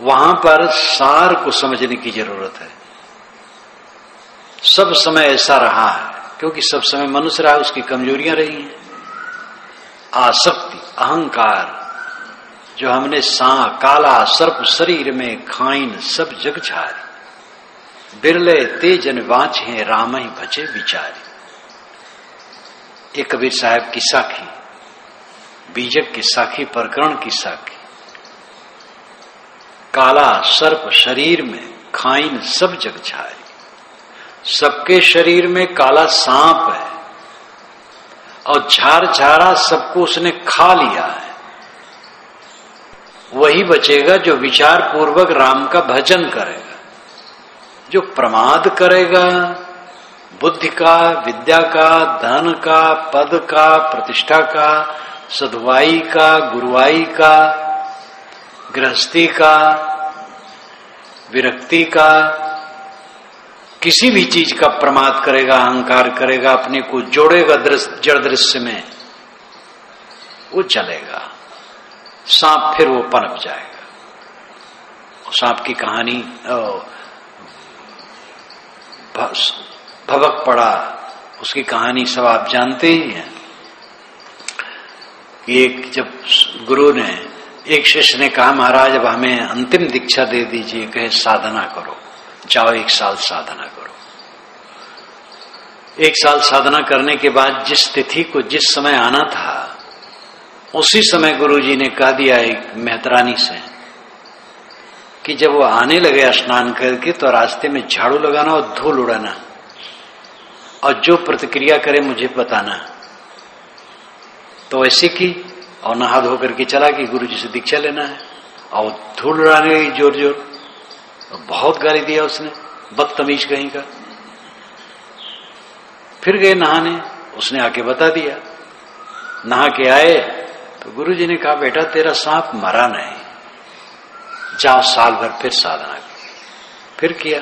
वहां पर सार को समझने की जरूरत है। सब समय ऐसा रहा है क्योंकि सब समय मनुष्य रहा, उसकी कमजोरियां रही हैं। आसक्ति, अहंकार, जो हमने काला सर्प शरीर में खाइन सब जग झारी, बिरले तेजन वांछे राम ही भजे विचारी। ये कबीर साहब की साखी, बीजक की साखी, प्रकरण की साखी। काला सर्प शरीर में खाइन सब जग झारी। सबके शरीर में काला सांप है और झार झारा सबको उसने खा लिया है। वही बचेगा जो विचार पूर्वक राम का भजन करेगा। जो प्रमाद करेगा बुद्धि का, विद्या का, धन का, पद का, प्रतिष्ठा का, सधुआई का, गुरुआई का, गृहस्थी का, विरक्ति का, किसी भी चीज का प्रमाद करेगा, अहंकार करेगा, अपने को जोड़ेगा जड़ दृश्य में, वो चलेगा। सांप फिर वो पनप जाएगा। सांप की कहानी भवक पड़ा, उसकी कहानी सब आप जानते ही हैं कि एक जब गुरु ने, एक शिष्य ने कहा महाराज अब हमें अंतिम दीक्षा दे दीजिए, कहे साधना करो, जाओ 1 साल साधना करो। 1 साल साधना करने के बाद जिस तिथि को जिस समय आना था उसी समय गुरुजी ने कह दिया एक मेहतरानी से कि जब वो आने लगे स्नान करके तो रास्ते में झाड़ू लगाना और धूल उड़ाना, और जो प्रतिक्रिया करे मुझे बताना। तो ऐसे की और नहा धो करके चला कि गुरुजी से दीक्षा लेना है, और धूल उड़ाने लगी जोर जोर। बहुत गाली दिया उसने, बदतमीज कहीं का। फिर गए नहाने, उसने आके बता दिया। नहा के आए तो गुरुजी ने कहा बेटा तेरा सांप मरा नहीं, जाओ साल भर फिर साधना की। फिर किया।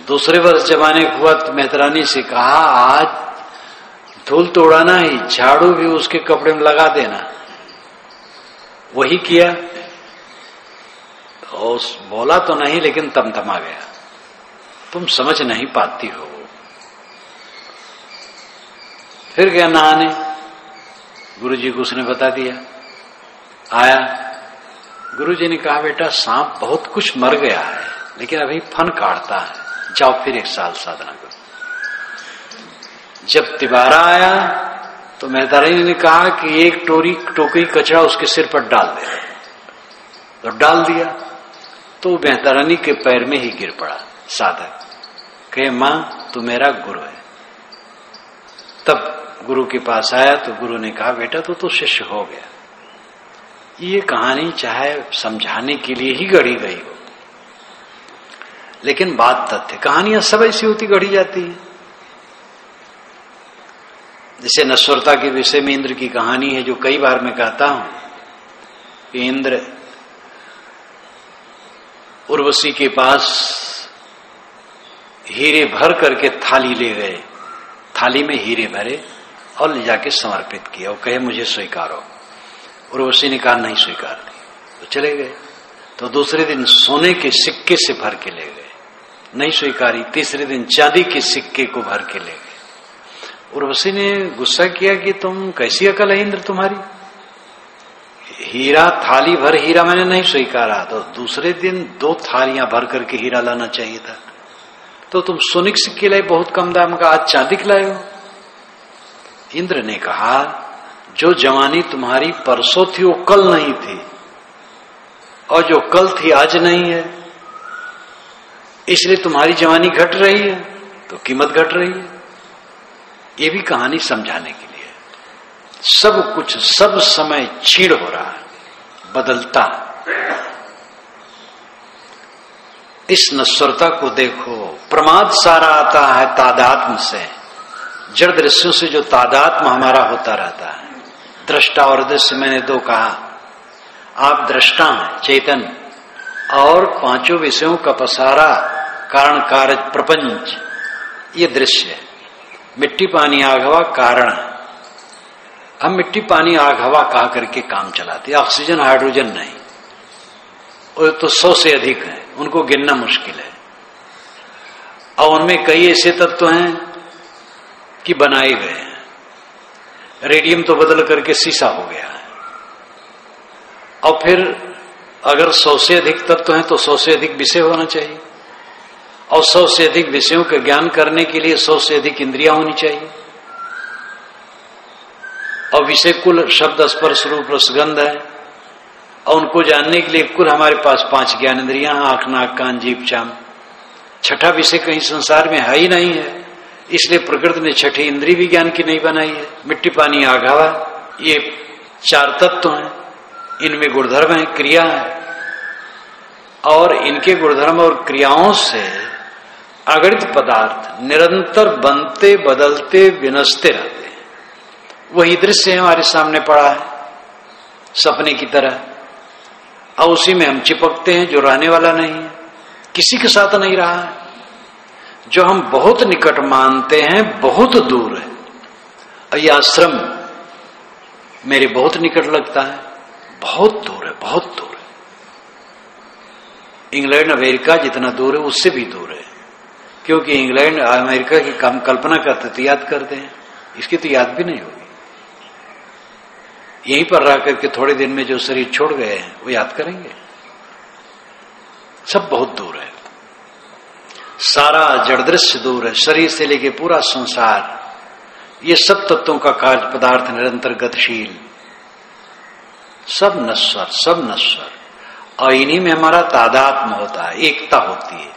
दूसरे वर्ष जमाने को हुआ तो मेहतरानी से कहा आज धूल तो उड़ाना ही, झाड़ू भी उसके कपड़े में लगा देना। वही किया। तो बोला तो नहीं लेकिन तमतमा गया, तुम समझ नहीं पाती हो। फिर गया नहाने, गुरुजी को उसने बता दिया। आया, गुरुजी ने कहा बेटा सांप बहुत कुछ मर गया है लेकिन अभी फन काटता है, जाओ फिर 1 साल साधना करो। जब तिबारा आया तो मेहतरानी ने कहा कि एक टोकरी कचरा उसके सिर पर डाल दे, तो डाल दिया। तो मेहतरानी के पैर में ही गिर पड़ा साधक, कहे मां तू मेरा गुरु है। तब गुरु के पास आया तो गुरु ने कहा बेटा तू तो शिष्य हो गया, ये कहानी चाहे समझाने के लिए ही गढ़ी गई हो, लेकिन बात तथ्य, कहानियां सब ऐसी होती गढ़ी जाती है। जैसे नश्वरता के विषय में इंद्र की कहानी है, जो कई बार मैं कहता हूं कि इंद्र उर्वशी के पास हीरे भर करके थाली ले गए, थाली में हीरे भरे और ले जाके समर्पित किया, वो कहे मुझे स्वीकारो। उर्वशी ने कहा नहीं स्वीकार दी, तो चले गए। तो दूसरे दिन सोने के सिक्के से भर के ले गए, नहीं स्वीकारी। तीसरे दिन चांदी के सिक्के को भर के ले गए। उर्वशी ने गुस्सा किया कि तुम कैसी अकल है इंद्र तुम्हारी, हीरा थाली भर हीरा मैंने नहीं स्वीकारा, तो दूसरे दिन 2 थालियां भर करके हीरा लाना चाहिए था, तो तुम सोने के सिक्के लाए बहुत कम दाम का, आज चांदी के लाए हो। इंद्र ने कहा जो जवानी तुम्हारी परसों थी वो कल नहीं थी, और जो कल थी आज नहीं है, इसलिए तुम्हारी जवानी घट रही है तो कीमत घट रही है। ये भी कहानी समझाने के लिए। सब कुछ सब समय छीड़ हो रहा है, बदलता। इस नश्वरता को देखो। प्रमाद सारा आता है तादात्म से, जड़ दृश्यों से जो तादात्म हमारा होता रहता है। दृष्टा और दृश्य मैंने 2 कहा। आप दृष्टा हैं चेतन, और 5 विषयों का पसारा कारण कार्य प्रपंच, ये दृश्य है। मिट्टी पानी आग हवा कारण है। हम मिट्टी पानी आग हवा कहा करके काम चलाते, ऑक्सीजन हाइड्रोजन नहीं, वो तो 100 से अधिक है, उनको गिनना मुश्किल है। और उनमें कई ऐसे तत्व हैं कि बनाए गए हैं। रेडियम तो बदल करके शीशा हो गया है। और फिर अगर 100 से अधिक तत्व हैं तो 100 से अधिक विषय होना चाहिए, और 100 से अधिक विषयों का ज्ञान करने के लिए 100 से अधिक इंद्रियां होनी चाहिए। और विषय कुल शब्द स्पर्श रूप रसगंध है, और उनको जानने के लिए कुल हमारे पास 5 ज्ञान इंद्रियां, आंख नाक कान जीभ चाम। छठा विषय कहीं संसार में है ही नहीं है, इसलिए प्रकृति ने छठी इंद्रिय भी ज्ञान की नहीं बनाई है। मिट्टी पानी आग हवा, ये 4 तत्व हैं, इनमें गुणधर्म है, क्रिया है, और इनके गुणधर्म और क्रियाओं से अगणित पदार्थ निरंतर बनते बदलते विनसते रहते हैं। वही दृश्य हमारे सामने पड़ा है सपने की तरह, और उसी में हम चिपकते हैं, जो रहने वाला नहीं है, किसी के साथ नहीं रहा है। जो हम बहुत निकट मानते हैं बहुत दूर है। और यह आश्रम मेरे बहुत निकट लगता है, बहुत दूर है, बहुत दूर है। इंग्लैंड अमेरिका जितना दूर है उससे भी दूर है, क्योंकि इंग्लैंड अमेरिका की काम कल्पना करते तो याद करते हैं, इसकी तो याद भी नहीं होगी। यहीं पर रह करके थोड़े दिन में जो शरीर छोड़ गए हैं वो याद करेंगे। सब बहुत दूर है, सारा जड़ दृश्य दूर है, शरीर से लेके पूरा संसार, ये सब तत्वों का कार्य पदार्थ निरंतर गतिशील, सब नश्वर, सब नश्वर। और इन्हीं में हमारा तादात्म्य होता है, एकता होती है,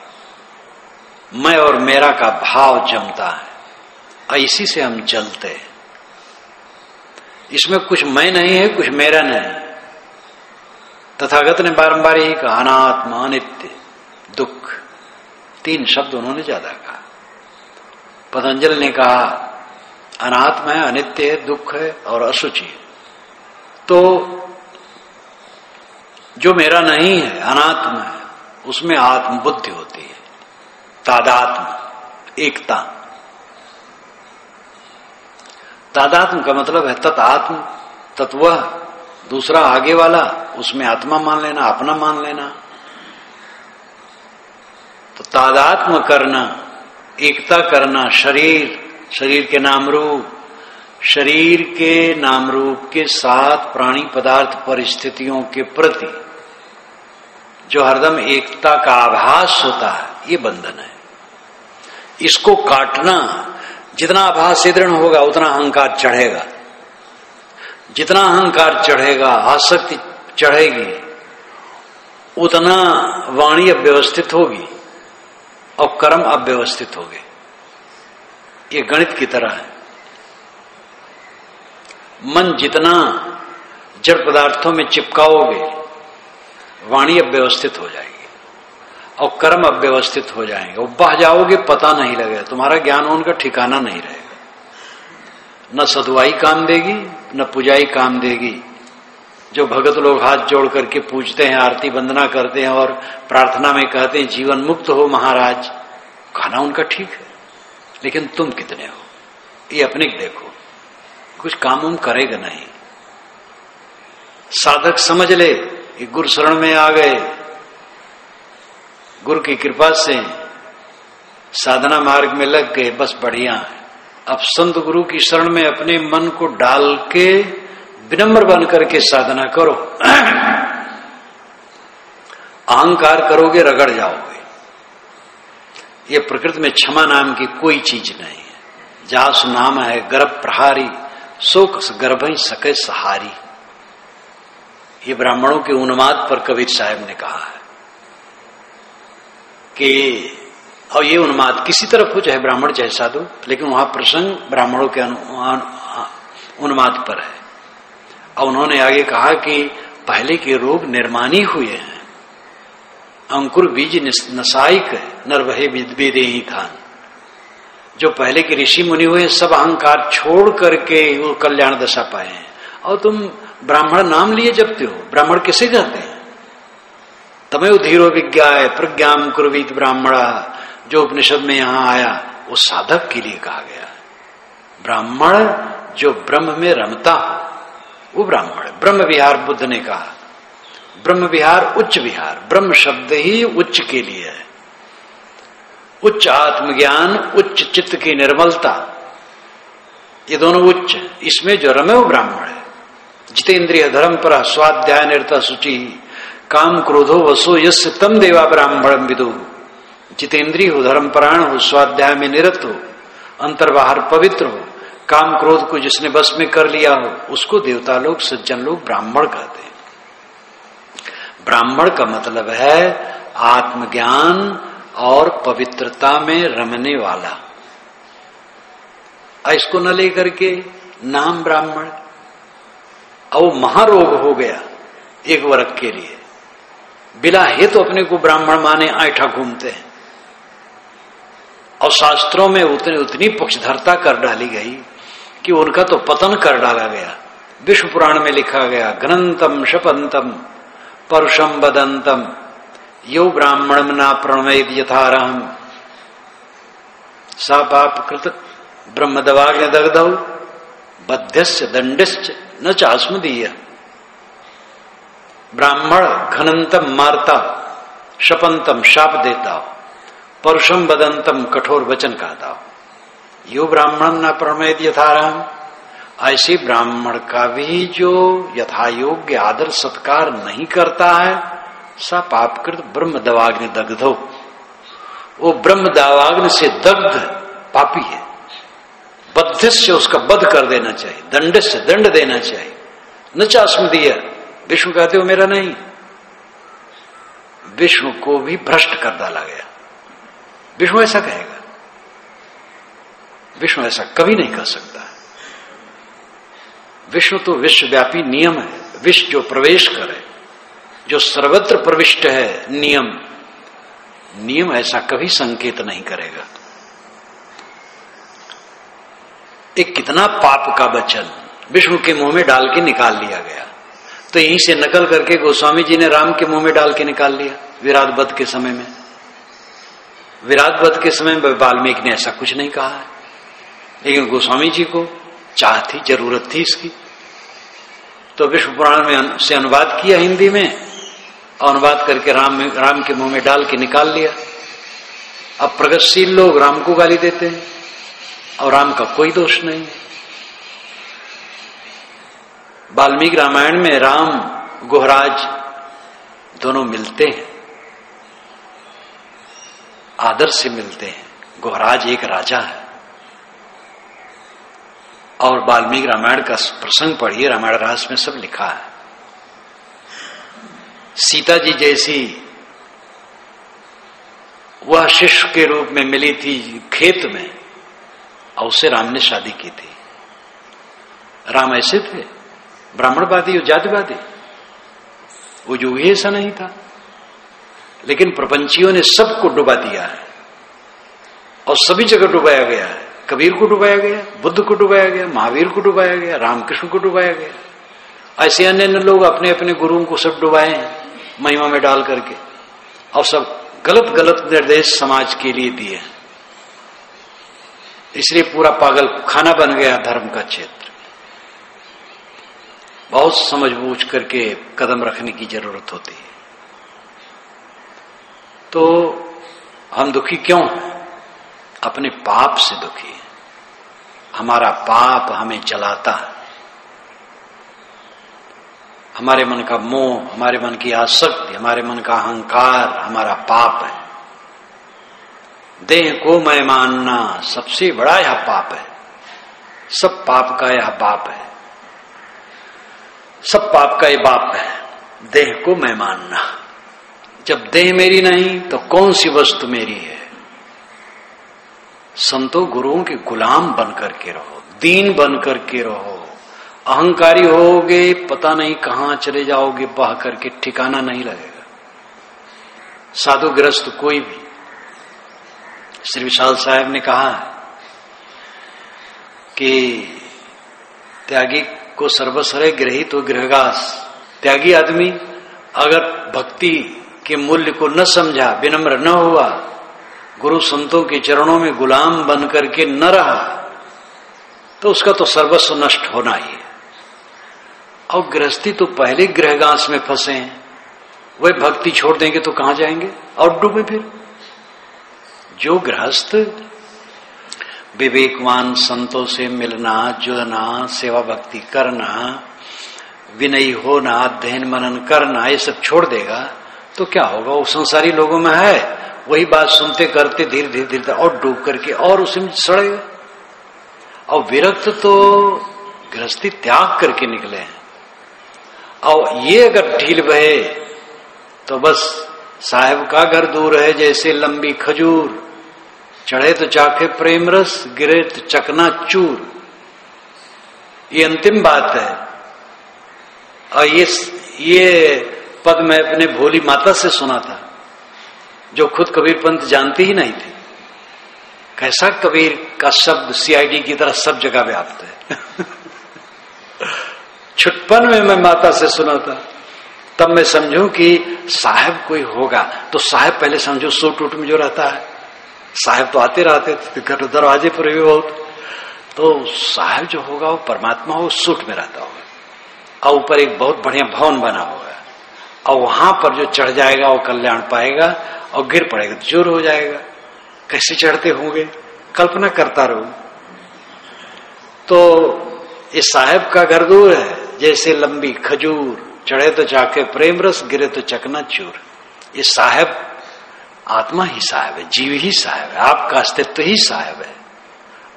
मैं और मेरा का भाव जमता है, और इसी से हम चलते हैं। इसमें कुछ मैं नहीं है, कुछ मेरा नहीं। तथागत ने बारंबार यही कहा, अनात्मा, अनित्य, दुख, 3 शब्द उन्होंने ज्यादा कहा। पतंजलि ने कहा अनात्मा है, अनित्य है, दुख है और अशुचि है। तो जो मेरा नहीं है, अनात्मा है, उसमें आत्म बुद्धि होती है, तादात्म, एकता। तादात्म का मतलब है तत्आत्म, तत्व, दूसरा आगे वाला, उसमें आत्मा मान लेना, अपना मान लेना। तो तादात्म करना, एकता करना, शरीर के नाम रूप, शरीर के नाम रूप के साथ प्राणी पदार्थ परिस्थितियों के प्रति जो हरदम एकता का आभास होता है, ये बंधन है। इसको काटना, जितना आभास दृढ़ होगा उतना अहंकार चढ़ेगा, जितना अहंकार चढ़ेगा, आसक्ति चढ़ेगी, उतना वाणी अव्यवस्थित होगी और कर्म अव्यवस्थित होंगे। ये गणित की तरह है। मन जितना जड़ पदार्थों में चिपकाओगे, वाणी अव्यवस्थित हो जाएगी और कर्म अव्यवस्थित हो जाएंगे, और बह जाओगे, पता नहीं लगेगा, तुम्हारा ज्ञान उनका ठिकाना नहीं रहेगा। न सदवाई काम देगी, न पुजाई काम देगी। जो भगत लोग हाथ जोड़ करके पूजते हैं, आरती वंदना करते हैं और प्रार्थना में कहते हैं जीवन मुक्त हो महाराज, कहना उनका ठीक है, लेकिन तुम कितने हो ये अपने देखो, कुछ काम हम करेगा नहीं। साधक समझ ले कि गुरु शरण में आ गए, गुरु की कृपा से साधना मार्ग में लग गए, बस बढ़िया है। अब संत गुरु की शरण में अपने मन को डाल के विनम्र बन करके साधना करो। अहंकार करोगे रगड़ जाओगे। ये प्रकृति में क्षमा नाम की कोई चीज नहीं है। जास नाम है गर्भ प्रहारी, शोक गर्भ ही सके सहारी। ये ब्राह्मणों के उन्माद पर कबीर साहब ने कहा है कि, और ये उन्माद किसी तरफ हो, चाहे ब्राह्मण चाहे साधु, लेकिन वहां प्रसंग ब्राह्मणों के उन्माद पर है। और उन्होंने आगे कहा कि पहले के रोग निर्माणी हुए हैं, अंकुर बीज नसाइक नरभय विदे ही खान। जो पहले के ऋषि मुनि हुए सब अहंकार छोड़ करके वो कल्याण दशा पाए हैं, और तुम ब्राह्मण नाम लिए जपते हो। ब्राह्मण किसे कहते हैं? तमेव धीरो विज्ञाय प्रज्ञाम कुर्वीत ब्राह्मणा, जो उपनिषद में यहां आया वो साधक के लिए कहा गया। ब्राह्मण जो ब्रह्म में रमता हो वो ब्राह्मण। ब्रह्म विहार बुद्ध ने कहा, ब्रह्म विहार उच्च विहार, ब्रह्म शब्द ही उच्च के लिए है। उच्च आत्मज्ञान, उच्च चित्त की निर्मलता, ये दोनों उच्च, इसमें जो रमे वो ब्राह्मण है। जितेंद्रिय धर्म पर स्वाध्याय निरता शुचि, काम क्रोधो वसो यस्य तम देवा ब्राह्मणम विदु। जितेंद्रिय हो, धर्मपरायण हो, स्वाध्याय में निरत हो, अंतर बाहर पवित्र हो, काम क्रोध को जिसने बस में कर लिया हो, उसको देवता लोग सज्जन लोग ब्राह्मण कहते हैं। ब्राह्मण का मतलब है आत्मज्ञान और पवित्रता में रमने वाला। इसको न लेकर के नाम ब्राह्मण, और वो महारोग हो गया एक वर्ग के लिए। बिला हे तो अपने को ब्राह्मण माने ऐठा घूमते हैं, और शास्त्रों में उतनी पक्षधरता कर डाली गई कि उनका तो पतन कर डाला गया। विष्णु पुराण में लिखा गया, घ्नंतम शपंतम परुषम वदंतम यो ब्राह्मणम ना प्रणवेद यथारहम सा पाप कृत ब्रह्मदवाग्न दग्धौ बध्यस्य दंडश्च न चास्मदीय। ब्राह्मण घनंतम मारता, शपंतम शाप देता, परुषम वदंतम कठोर वचन कहता। यो ब्राह्मण न प्रणवेद यथारहम, ऐसे ब्राह्मण का भी जो यथा योग्य आदर सत्कार नहीं करता है, सा पापकृत ब्रह्म दवाग्नि दग्धो, वो ब्रह्म दवाग्नि से दग्ध पापी है। बद्ध से उसका वध कर देना चाहिए, दंड से दंड देना चाहिए। न चास्मदीय, विष्णु कहते हो मेरा नहीं, विष्णु को भी भ्रष्ट कर डाला गया। विष्णु ऐसा कहेगा? विष्णु ऐसा कभी नहीं कर सकता। विष्णु तो विश्वव्यापी नियम है। विश्व जो प्रवेश करे, जो सर्वत्र प्रविष्ट है, नियम ऐसा कभी संकेत नहीं करेगा। एक कितना पाप का वचन विष्णु के मुंह में डाल के निकाल लिया गया। तो यहीं से नकल करके गोस्वामी जी ने राम के मुंह में डाल के निकाल लिया विराट वध के समय में। विराट वध के समय में वाल्मीकि ने ऐसा कुछ नहीं कहा है, लेकिन गोस्वामी जी को चाह थी, जरूरत थी इसकी, तो विष्णु पुराण में से अनुवाद किया हिंदी में, और अनुवाद करके राम के मुंह में डाल के निकाल लिया। अब प्रगतिशील लोग राम को गाली देते हैं और राम का कोई दोष नहीं। वाल्मीकि रामायण में राम गुहराज दोनों मिलते हैं, आदर से मिलते हैं। गुहराज एक राजा है, और वाल्मीकि रामायण का प्रसंग पढ़िए, रामायण रहस्य में सब लिखा है। सीता जी जैसी वह शिष्य के रूप में मिली थी खेत में, और उससे राम ने शादी की थी। राम ऐसे थे, ब्राह्मणवादी और जातिवादी, वो जो ये ऐसा नहीं था। लेकिन प्रपंचियों ने सबको डुबा दिया है और सभी जगह डुबाया गया है। कबीर को डुबाया गया, बुद्ध को डुबाया गया, महावीर को डुबाया गया, रामकृष्ण को डुबाया गया। ऐसे अन्य लोग अपने अपने गुरुओं को सब डुबाए हैं महिमा में डाल करके, और सब गलत गलत निर्देश समाज के लिए दिए। इसलिए पूरा पागल खाना बन गया धर्म का क्षेत्र। बहुत समझ बूझ करके कदम रखने की जरूरत होती है। तो हम दुखी क्यों हैं? अपने पाप से दुखी है। हमारा पाप हमें जलाता है। हमारे मन का मोह, हमारे मन की आसक्ति, हमारे मन का अहंकार हमारा पाप है। देह को मैं मानना सबसे बड़ा यह पाप है। सब पाप का यह बाप है। सब पाप का यह बाप है, देह को मैं मानना। जब देह मेरी नहीं तो कौन सी वस्तु मेरी है? संतों गुरुओं के गुलाम बन करके रहो, दीन बन करके रहो। अहंकारी होगे पता नहीं कहां चले जाओगे, बह करके ठिकाना नहीं लगेगा। साधु ग्रस्त कोई भी, श्री विशाल साहब ने कहा कि त्यागी को सर्वसरे गृहीत तो गृहगास। त्यागी आदमी अगर भक्ति के मूल्य को न समझा, विनम्र न हुआ, गुरु संतों के चरणों में गुलाम बन करके न रहा, तो उसका तो सर्वस्व नष्ट होना ही है। और गृहस्थी तो पहले गृहगास में फंसे हैं, वह भक्ति छोड़ देंगे तो कहां जाएंगे? और डूबे फिर। जो गृहस्थ विवेकवान संतों से मिलना, जुड़ना, सेवा भक्ति करना, विनयी होना, अध्ययन मनन करना, ये सब छोड़ देगा तो क्या होगा? वो संसारी लोगों में है, वही बात सुनते करते धीरे धीरे धीरे और डूब करके और उसमें सड़ेगा। और विरक्त तो गृहस्थी त्याग करके निकले हैं। और ये अगर ढील बहे तो बस साहेब का घर दूर है जैसे लंबी खजूर, चढ़े तो चाखे प्रेम रस, गिरे तो चकना चूर। ये अंतिम बात है। और ये पद मैं अपने भोली माता से सुना था, जो खुद कबीर पंत जानती ही नहीं थी। कैसा कबीर का शब्द सीआईडी की तरह सब जगह व्याप्त है। छुटपन में मैं माता से सुना था, तब मैं समझूं कि साहब कोई होगा। तो साहब पहले समझो सूट उट में जो रहता है, साहब तो आते रहते थे घर दरवाजे पर भी बहुत। तो साहब जो होगा वो परमात्मा हो, सूट में रहता होगा और ऊपर एक बहुत बढ़िया भवन बना होगा, और वहां पर जो चढ़ जाएगा वो कल्याण पाएगा, और गिर पड़ेगा तो चोर हो जाएगा। कैसे चढ़ते होंगे, कल्पना करता रहूं। तो इस साहेब का घर दूर है जैसे लंबी खजूर, चढ़े तो जाके प्रेम रस, गिरे तो चकना चूर। ये साहेब आत्मा ही साहेब है, जीव ही साहेब है, आपका अस्तित्व ही साहेब है।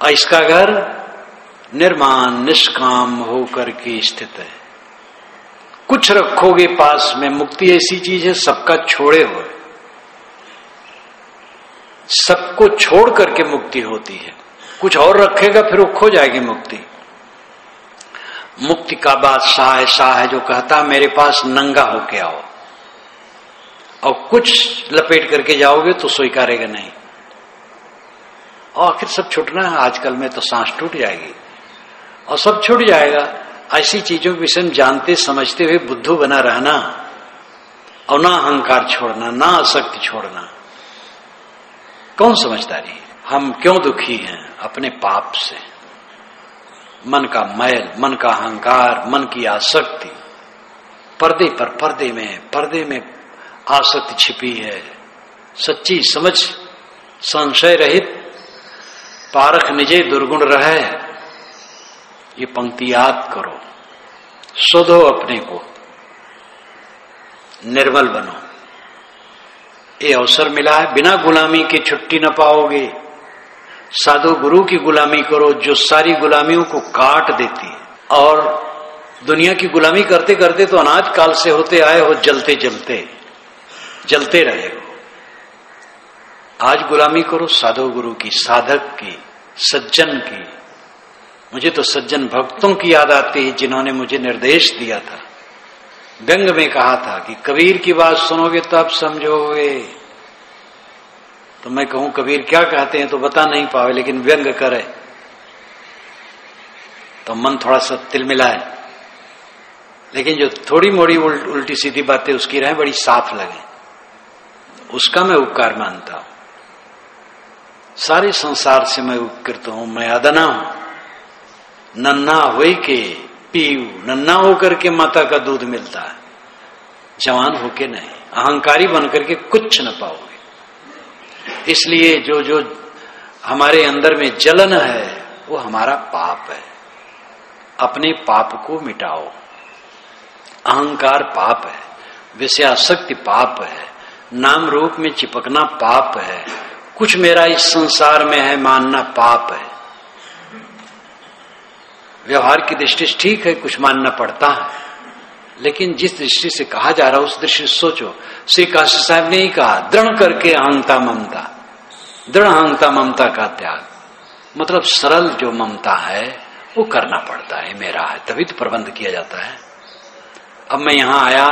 और इसका घर निर्माण निष्काम होकर के स्थित है। कुछ रखोगे पास में, मुक्ति ऐसी चीज है सबका छोड़े हुए, सबको छोड़ करके मुक्ति होती है। कुछ और रखेगा फिर वो खो जाएगी मुक्ति। मुक्ति का बादशाह ऐसा है जो कहता मेरे पास नंगा होके आओ, और कुछ लपेट करके जाओगे तो स्वीकारेगा नहीं। और आखिर सब छूटना है। आजकल में तो सांस टूट जाएगी और सब छूट जाएगा। ऐसी चीजों के विषय में जानते समझते हुए बुद्धू बना रहना, और ना अहंकार छोड़ना, ना आसक्ति छोड़ना, कौन समझदारी है? हम क्यों दुखी हैं? अपने पाप से। मन का मैल, मन का अहंकार, मन की आसक्ति, पर्दे पर पर्दे में आसक्ति छिपी है। सच्ची समझ संशय रहित पारख निजे दुर्गुण रहे, ये पंक्ति याद करो। शोधो अपने को, निर्मल बनो। ये अवसर मिला है, बिना गुलामी के छुट्टी न पाओगे। साधु गुरु की गुलामी करो जो सारी गुलामियों को काट देती है। और दुनिया की गुलामी करते करते तो अनाज काल से होते आए हो, जलते रहे हो। आज गुलामी करो साधु गुरु की, साधक की, सज्जन की, मुझे तो सज्जन भक्तों की याद आती है जिन्होंने मुझे निर्देश दिया था, व्यंग में कहा था कि कबीर की बात सुनोगे तब समझोगे। तो मैं कहूं कबीर क्या कहते हैं तो बता नहीं पावे, लेकिन व्यंग करे तो मन थोड़ा सा तिलमिलाए, लेकिन जो थोड़ी मोड़ी उल्टी सीधी बातें उसकी रहें बड़ी साफ लगे, उसका मैं उपकार मानता हूं। सारे संसार से मैं उपकृत हूं, मैं अदना हूं। नन्ना हुई के पीऊ, नन्ना होकर के माता का दूध मिलता है, जवान होके नहीं। अहंकारी बनकर के कुछ न पाओगे। इसलिए जो जो हमारे अंदर में जलन है वो हमारा पाप है। अपने पाप को मिटाओ। अहंकार पाप है, विषयासक्ति पाप है, नाम रूप में चिपकना पाप है, कुछ मेरा इस संसार में है मानना पाप है। व्यवहार की दृष्टि से ठीक है, कुछ मानना पड़ता है, लेकिन जिस दृष्टि से कहा जा रहा है उस दृष्टि से सोचो। श्री काशी साहब ने ही कहा, दृढ़ करके अहंता ममता, दृढ़ अहंता ममता का त्याग, मतलब सरल जो ममता है वो करना पड़ता है, मेरा है, तभी तो प्रबंध किया जाता है। अब मैं यहां आया,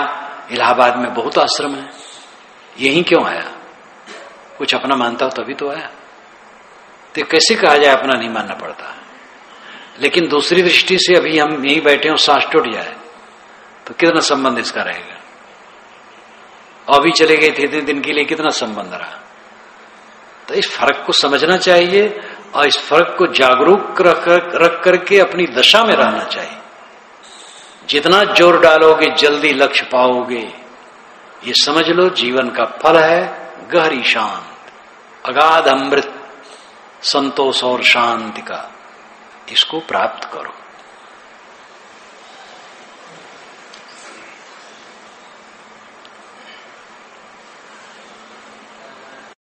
इलाहाबाद में बहुत आश्रम है, यहीं क्यों आया? कुछ अपना मानता हो तभी तो आया। तो कैसे कहा जाए अपना नहीं मानना पड़ता? लेकिन दूसरी दृष्टि से अभी हम यहीं बैठे हो, सांस टूट जाए तो कितना संबंध इसका रहेगा? अभी चले गए थे इतने दिन के लिए, कितना संबंध रहा? तो इस फर्क को समझना चाहिए और इस फर्क को जागरूक रख करके अपनी दशा में रहना चाहिए। जितना जोर डालोगे जल्दी लक्ष्य पाओगे, ये समझ लो जीवन का फल है गहरी शांत, अगाध अमृत, संतोष और शांति का। इसको प्राप्त करो।